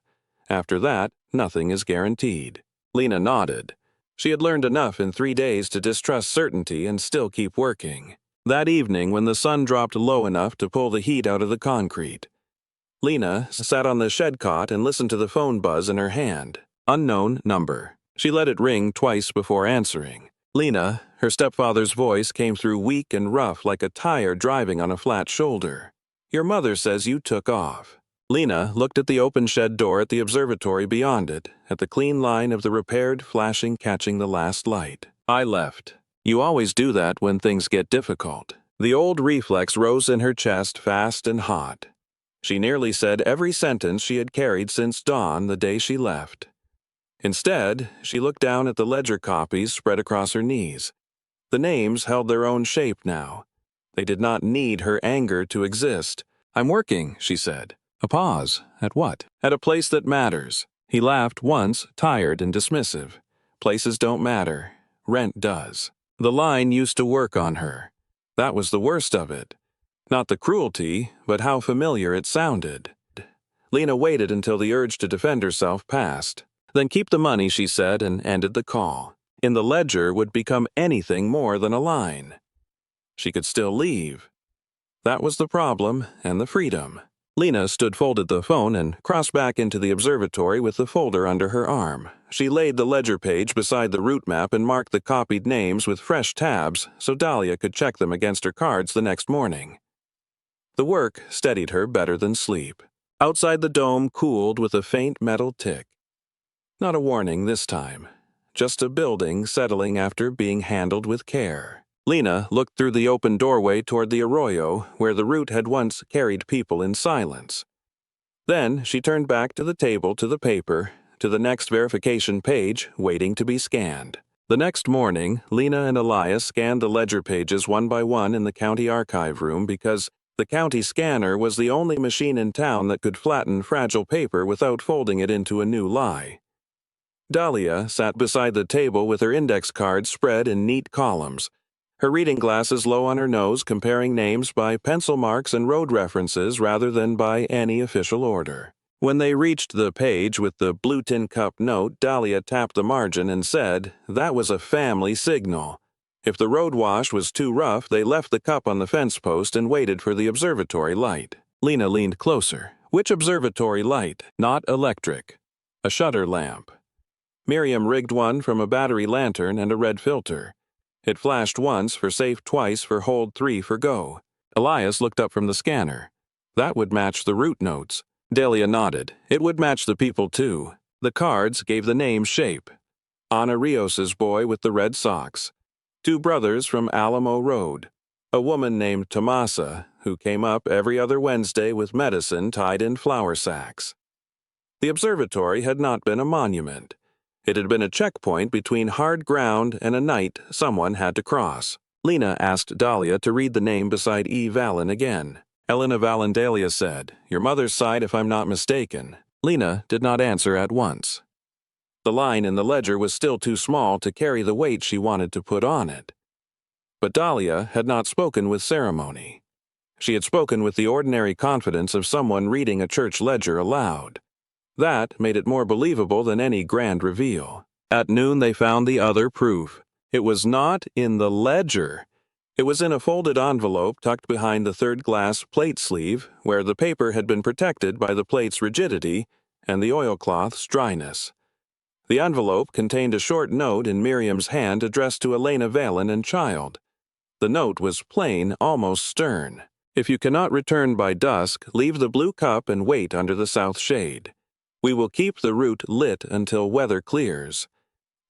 After that, nothing is guaranteed." Lena nodded. She had learned enough in 3 days to distrust certainty and still keep working. That evening, when the sun dropped low enough to pull the heat out of the concrete, Lena sat on the shed cot and listened to the phone buzz in her hand. Unknown number. She let it ring twice before answering. Lena, her stepfather's voice came through weak and rough like a tire driving on a flat shoulder. Your mother says you took off. Lena looked at the open shed door at the observatory beyond it, at the clean line of the repaired flashing catching the last light. I left. You always do that when things get difficult. The old reflex rose in her chest fast and hot. She nearly said every sentence she had carried since dawn the day she left. Instead, she looked down at the ledger copies spread across her knees. The names held their own shape now. They did not need her anger to exist. I'm working, she said. A pause. At what? At a place that matters. He laughed once, tired and dismissive. Places don't matter. Rent does. The line used to work on her. That was the worst of it. Not the cruelty, but how familiar it sounded. Lena waited until the urge to defend herself passed. Then keep the money, she said, and ended the call. In the ledger would become anything more than a line. She could still leave. That was the problem, and the freedom. Lena folded the phone and crossed back into the observatory with the folder under her arm. She laid the ledger page beside the route map and marked the copied names with fresh tabs so Dalia could check them against her cards the next morning. The work steadied her better than sleep. Outside the dome cooled with a faint metal tick. Not a warning this time. Just a building settling after being handled with care. Lena looked through the open doorway toward the arroyo where the route had once carried people in silence. Then she turned back to the table, to the paper, to the next verification page waiting to be scanned. The next morning, Lena and Elias scanned the ledger pages one by one in the county archive room because the county scanner was the only machine in town that could flatten fragile paper without folding it into a new lie. Dalia sat beside the table with her index cards spread in neat columns, her reading glasses low on her nose, comparing names by pencil marks and road references rather than by any official order. When they reached the page with the blue tin cup note, Dalia tapped the margin and said that was a family signal. If the road wash was too rough, they left the cup on the fence post and waited for the observatory light. Lena leaned closer. Which observatory light? Not electric. A shutter lamp. Miriam rigged one from a battery lantern and a red filter. It flashed once for safe, twice for hold, 3 for go. Elias looked up from the scanner. That would match the route notes. Dalia nodded. It would match the people too. The cards gave the name shape. Ana Rios's boy with the red socks. 2 brothers from Alamo Road. A woman named Tomasa, who came up every other Wednesday with medicine tied in flour sacks. The observatory had not been a monument. It had been a checkpoint between hard ground and a night someone had to cross. Lena asked Dalia to read the name beside E. Valen again. Lena Vale, Dalia said, your mother's side if I'm not mistaken. Lena did not answer at once. The line in the ledger was still too small to carry the weight she wanted to put on it. But Dalia had not spoken with ceremony. She had spoken with the ordinary confidence of someone reading a church ledger aloud. That made it more believable than any grand reveal. At noon they found the other proof. It was not in the ledger. It was in a folded envelope tucked behind the third glass plate sleeve, where the paper had been protected by the plate's rigidity and the oilcloth's dryness. The envelope contained a short note in Miriam's hand addressed to Lena Vale and child. The note was plain, almost stern. If you cannot return by dusk, leave the blue cup and wait under the south shade. We will keep the route lit until weather clears.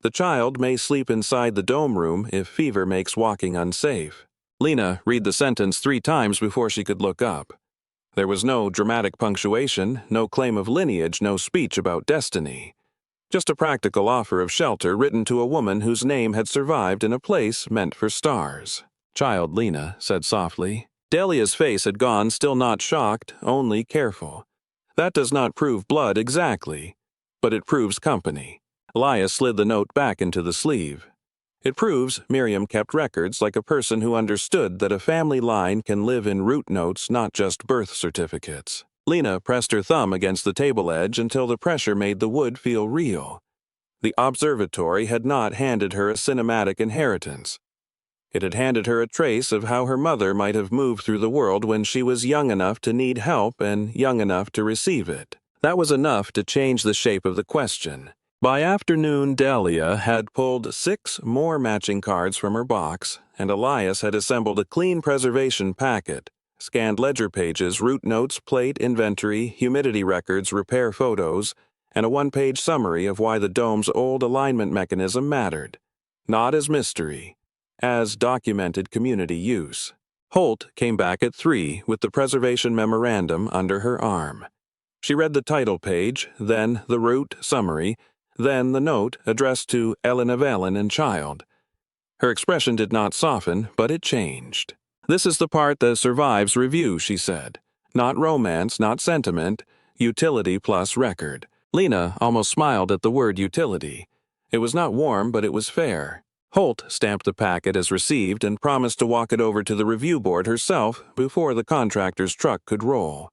The child may sleep inside the dome room if fever makes walking unsafe. Lena read the sentence 3 times before she could look up. There was no dramatic punctuation, no claim of lineage, no speech about destiny. Just a practical offer of shelter written to a woman whose name had survived in a place meant for stars. Child, Lena said softly. Dalia's face had gone, still not shocked, only careful. That does not prove blood exactly, but it proves company. Elias slid the note back into the sleeve. It proves Miriam kept records like a person who understood that a family line can live in route notes, not just birth certificates. Lena pressed her thumb against the table edge until the pressure made the wood feel real. The observatory had not handed her a cinematic inheritance. It had handed her a trace of how her mother might have moved through the world when she was young enough to need help and young enough to receive it. That was enough to change the shape of the question. By afternoon, Dalia had pulled 6 more matching cards from her box, and Elias had assembled a clean preservation packet, scanned ledger pages, route notes, plate, inventory, humidity records, repair photos, and a 1-page summary of why the dome's old alignment mechanism mattered, not as mystery, as documented community use. Holt came back at 3 with the preservation memorandum under her arm. She read the title page, then the route summary, then the note addressed to Lena Vale and child. Her expression did not soften, but it changed. "This is the part that survives review," she said. "Not romance, not sentiment, utility plus record." Lena almost smiled at the word utility. It was not warm, but it was fair. Holt stamped the packet as received and promised to walk it over to the review board herself before the contractor's truck could roll.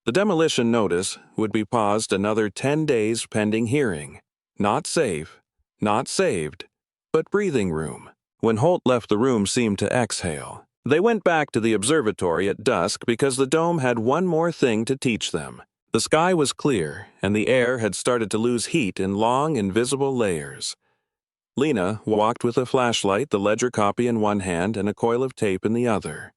The demolition notice would be paused another 10 days pending hearing. Not safe, not saved, but breathing room. When Holt left the room seemed to exhale. They went back to the observatory at dusk because the dome had one more thing to teach them. The sky was clear, and the air had started to lose heat in long, invisible layers. Lena walked with a flashlight, the ledger copy in one hand, and a coil of tape in the other.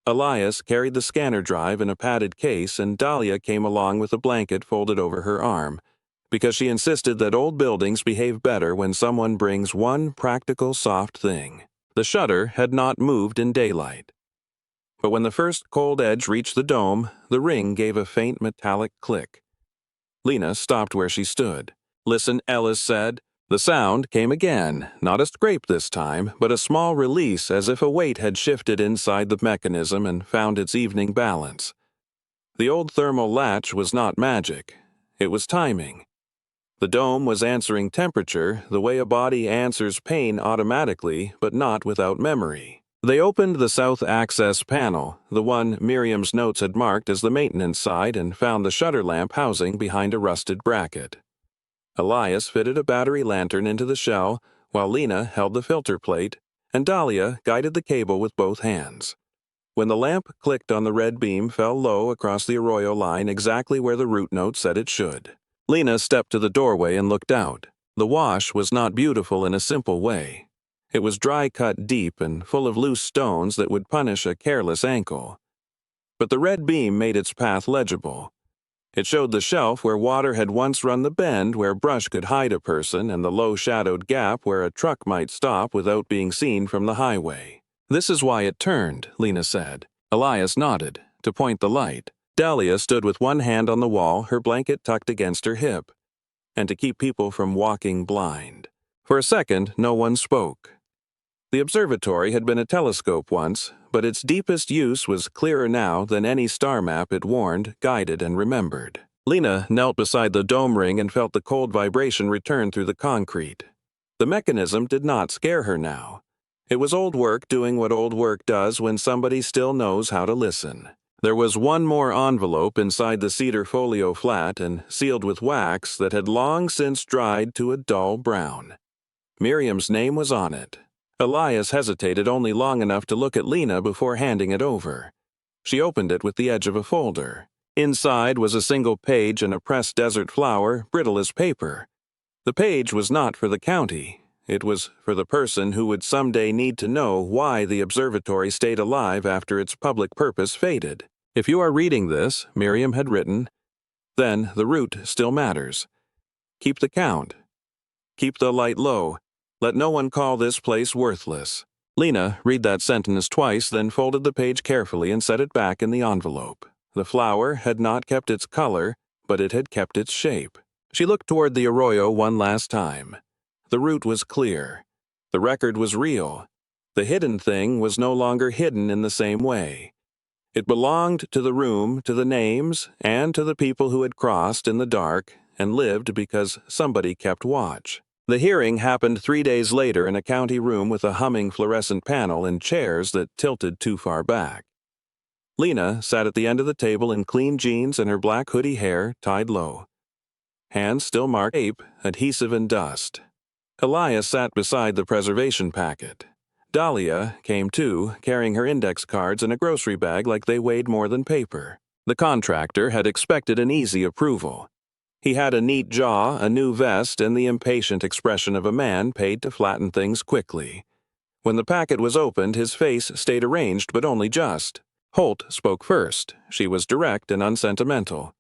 Elias carried the scanner drive in a padded case, and Dalia came along with a blanket folded over her arm, because she insisted that old buildings behave better when someone brings one practical soft thing. The shutter had not moved in daylight. But when the first cold edge reached the dome, the ring gave a faint metallic click. Lena stopped where she stood. "Listen," Elias said. The sound came again, not a scrape this time, but a small release as if a weight had shifted inside the mechanism and found its evening balance. The old thermal latch was not magic. It was timing. The dome was answering temperature the way a body answers pain automatically, but not without memory. They opened the south access panel, the one Miriam's notes had marked as the maintenance side, and found the shutter lamp housing behind a rusted bracket. Elias fitted a battery lantern into the shell, while Lena held the filter plate, and Dalia guided the cable with both hands. When the lamp clicked on the red beam fell low across the Arroyo line exactly where the route note said it should. Lena stepped to the doorway and looked out. The wash was not beautiful in a simple way. It was dry-cut deep and full of loose stones that would punish a careless ankle. But the red beam made its path legible. It showed the shelf where water had once run the bend where brush could hide a person and the low-shadowed gap where a truck might stop without being seen from the highway. "This is why it turned," Lena said. Elias nodded, to point the light. Dalia stood with one hand on the wall, her blanket tucked against her hip, and to keep people from walking blind. For a second, no one spoke. The observatory had been a telescope once, but its deepest use was clearer now than any star map it warned, guided, and remembered. Lena knelt beside the dome ring and felt the cold vibration return through the concrete. The mechanism did not scare her now. It was old work doing what old work does when somebody still knows how to listen. There was one more envelope inside the cedar folio flat and sealed with wax that had long since dried to a dull brown. Miriam's name was on it. Elias hesitated only long enough to look at Lena before handing it over. She opened it with the edge of a folder. Inside was a single page and a pressed desert flower, brittle as paper. The page was not for the county. It was for the person who would someday need to know why the observatory stayed alive after its public purpose faded. "If you are reading this," Miriam had written, "then the route still matters. Keep the count. Keep the light low. Let no one call this place worthless." Lena read that sentence twice, then folded the page carefully and set it back in the envelope. The flower had not kept its color, but it had kept its shape. She looked toward the arroyo one last time. The route was clear. The record was real. The hidden thing was no longer hidden in the same way. It belonged to the room, to the names, and to the people who had crossed in the dark and lived because somebody kept watch. The hearing happened 3 days later in a county room with a humming fluorescent panel and chairs that tilted too far back. Lena sat at the end of the table in clean jeans and her black hoodie hair tied low. Hands still marked tape, adhesive, and dust. Elias sat beside the preservation packet. Dalia came too, carrying her index cards in a grocery bag like they weighed more than paper. The contractor had expected an easy approval. He had a neat jaw, a new vest, and the impatient expression of a man paid to flatten things quickly. When the packet was opened, his face stayed arranged, but only just. Holt spoke first. She was direct and unsentimental.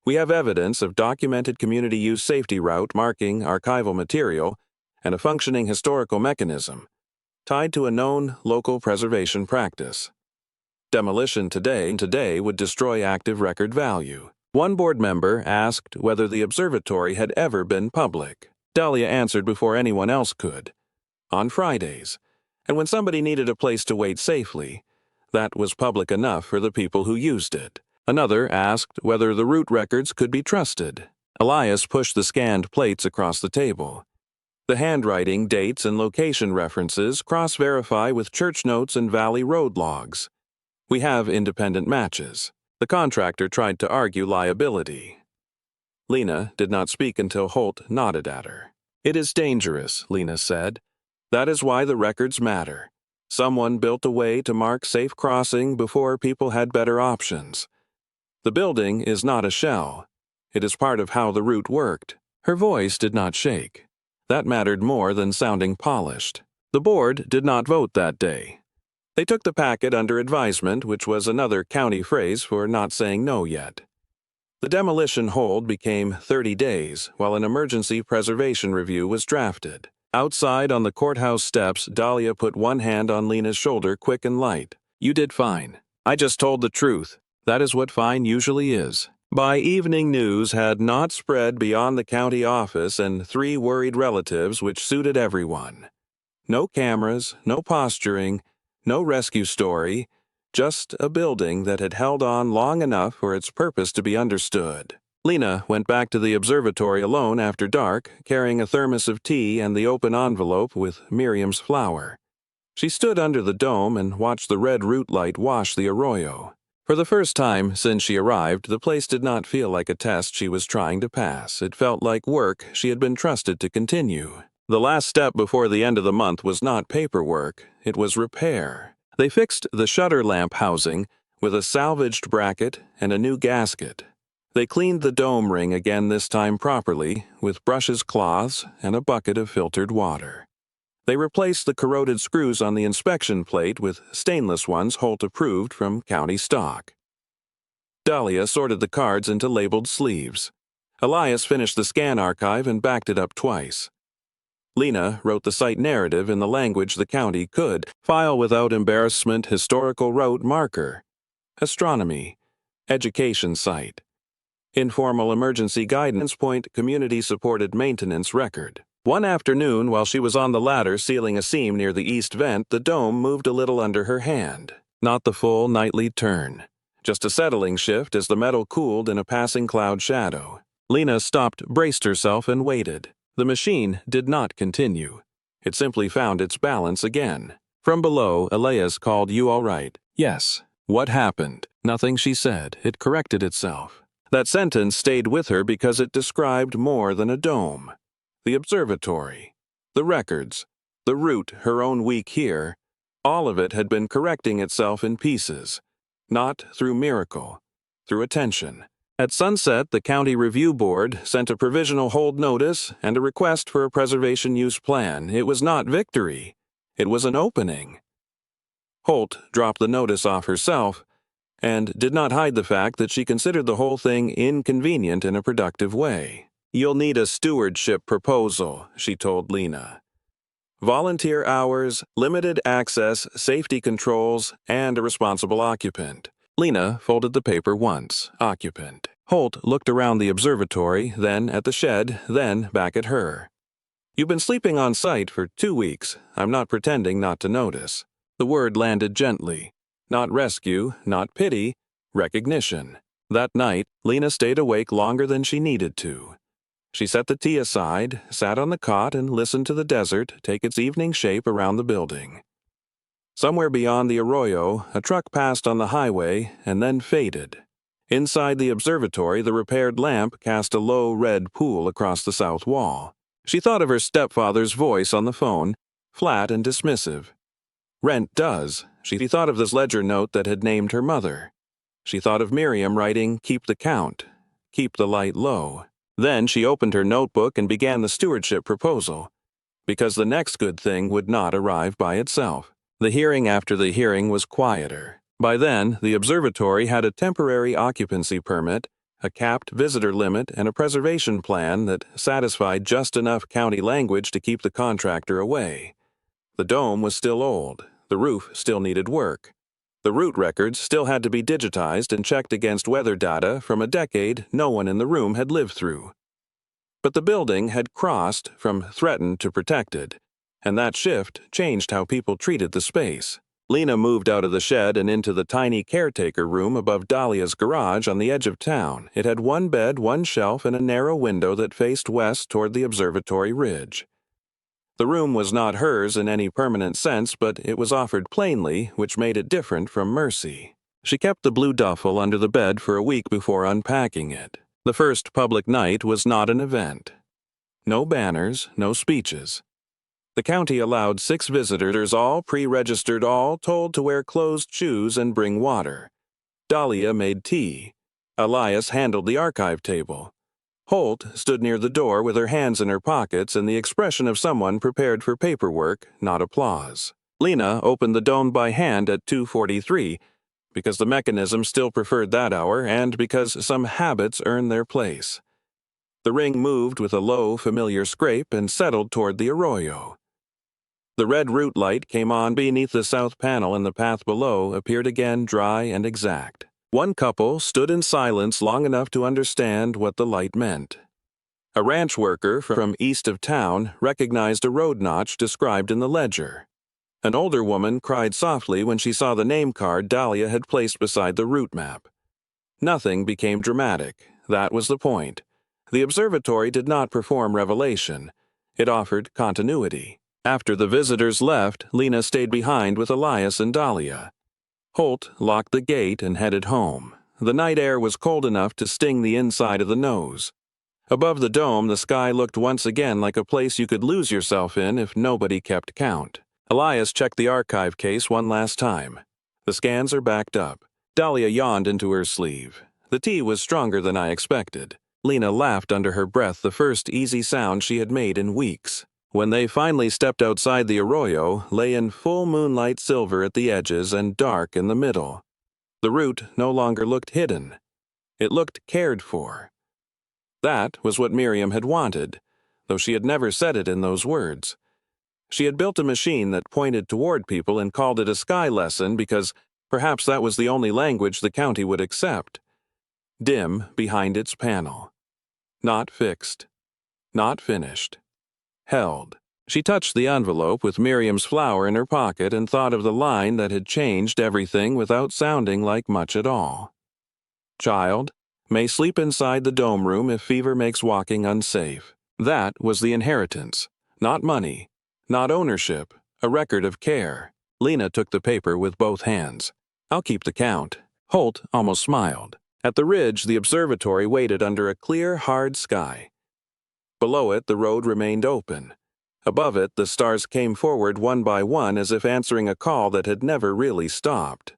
"We have evidence of documented community use safety route marking archival material and a functioning historical mechanism, tied to a known local preservation practice. Demolition today would destroy active record value." One board member asked whether the observatory had ever been public. Dalia answered before anyone else could. On Fridays, and when somebody needed a place to wait safely, that was public enough for the people who used it. Another asked whether the route records could be trusted. Elias pushed the scanned plates across the table. The handwriting, dates, and location references cross-verify with church notes and valley road logs. We have independent matches. The contractor tried to argue liability. Lena did not speak until Holt nodded at her. "It is dangerous," Lena said. "That is why the records matter. Someone built a way to mark safe crossing before people had better options. The building is not a shell. It is part of how the route worked." Her voice did not shake. That mattered more than sounding polished. The board did not vote that day. They took the packet under advisement, which was another county phrase for not saying no yet. The demolition hold became 30 days, while an emergency preservation review was drafted. Outside on the courthouse steps, Dalia put one hand on Lena's shoulder, quick and light. "You did fine. I just told the truth. That is what fine usually is." By evening, news had not spread beyond the county office and 3 worried relatives, which suited everyone. No cameras, no posturing, no rescue story, just a building that had held on long enough for its purpose to be understood. Lena went back to the observatory alone after dark, carrying a thermos of tea and the open envelope with Miriam's flower. She stood under the dome and watched the red root light wash the arroyo. For the first time since she arrived, the place did not feel like a test she was trying to pass. It felt like work she had been trusted to continue. The last step before the end of the month was not paperwork, it was repair. They fixed the shutter lamp housing with a salvaged bracket and a new gasket. They cleaned the dome ring again, this time properly, with brushes, cloths, and a bucket of filtered water. They replaced the corroded screws on the inspection plate with stainless ones Holt approved from county stock. Dalia sorted the cards into labeled sleeves. Elias finished the scan archive and backed it up twice. Lena wrote the site narrative in the language the county could. File without embarrassment, historical route marker. Astronomy. Education site. Informal emergency guidance point, community-supported maintenance record. One afternoon, while she was on the ladder sealing a seam near the east vent, the dome moved a little under her hand. Not the full nightly turn. Just a settling shift as the metal cooled in a passing cloud shadow. Lena stopped, braced herself, and waited. The machine did not continue. It simply found its balance again. From below, Elias called, "You all right?" "Yes." "What happened?" "Nothing," she said. It corrected itself. That sentence stayed with her because it described more than a dome. The observatory, the records, the route, her own week here, all of it had been correcting itself in pieces. Not through miracle, through attention. At sunset, the County Review Board sent a provisional hold notice and a request for a preservation use plan. It was not victory. It was an opening. Holt dropped the notice off herself and did not hide the fact that she considered the whole thing inconvenient in a productive way. "You'll need a stewardship proposal," she told Lena. "Volunteer hours, limited access, safety controls, and a responsible occupant." Lena folded the paper once. Occupant. Holt looked around the observatory, then at the shed, then back at her. "You've been sleeping on site for 2 weeks. I'm not pretending not to notice." The word landed gently. Not rescue, not pity, recognition. That night, Lena stayed awake longer than she needed to. She set the tea aside, sat on the cot, and listened to the desert take its evening shape around the building. Somewhere beyond the arroyo, a truck passed on the highway and then faded. Inside the observatory, the repaired lamp cast a low red pool across the south wall. She thought of her stepfather's voice on the phone, flat and dismissive. Rent does. She thought of this ledger note that had named her mother. She thought of Miriam writing, "Keep the count. Keep the light low." Then she opened her notebook and began the stewardship proposal, because the next good thing would not arrive by itself. The hearing after the hearing was quieter. By then, the observatory had a temporary occupancy permit, a capped visitor limit, and a preservation plan that satisfied just enough county language to keep the contractor away. The dome was still old. The roof still needed work. The route records still had to be digitized and checked against weather data from a decade no one in the room had lived through. But the building had crossed from threatened to protected, and that shift changed how people treated the space. Lena moved out of the shed and into the tiny caretaker room above Dalia's garage on the edge of town. It had one bed, one shelf, and a narrow window that faced west toward the observatory ridge. The room was not hers in any permanent sense, but it was offered plainly, which made it different from mercy. She kept the blue duffel under the bed for a week before unpacking it. The first public night was not an event. No banners, no speeches. The county allowed 6 visitors, all pre-registered, all told to wear closed shoes and bring water. Dalia made tea. Elias handled the archive table. Holt stood near the door with her hands in her pockets and the expression of someone prepared for paperwork, not applause. Lena opened the dome by hand at 2:43, because the mechanism still preferred that hour and because some habits earned their place. The ring moved with a low, familiar scrape and settled toward the arroyo. The red route light came on beneath the south panel, and the path below appeared again dry and exact. One couple stood in silence long enough to understand what the light meant. A ranch worker from east of town recognized a road notch described in the ledger. An older woman cried softly when she saw the name card Dalia had placed beside the route map. Nothing became dramatic. That was the point. The observatory did not perform revelation. It offered continuity. After the visitors left, Lena stayed behind with Elias and Dalia. Holt locked the gate and headed home. The night air was cold enough to sting the inside of the nose. Above the dome, the sky looked once again like a place you could lose yourself in if nobody kept count. Elias checked the archive case one last time. The scans are backed up. Dalia yawned into her sleeve. The tea was stronger than I expected. Lena laughed under her breath, the first easy sound she had made in weeks. When they finally stepped outside, the arroyo lay in full moonlight, silver at the edges and dark in the middle. The route no longer looked hidden. It looked cared for. That was what Miriam had wanted, though she had never said it in those words. She had built a machine that pointed toward people and called it a sky lesson because perhaps that was the only language the county would accept. Dim behind its panel. Not fixed. Not finished. Held. She touched the envelope with Miriam's flower in her pocket and thought of the line that had changed everything without sounding like much at all. Child, may sleep inside the dome room if fever makes walking unsafe. That was the inheritance. Not money. Not ownership. A record of care. Lena took the paper with both hands. I'll keep the count. Holt almost smiled. At the ridge, the observatory waited under a clear, hard sky. Below it, the road remained open. Above it, the stars came forward one by one as if answering a call that had never really stopped.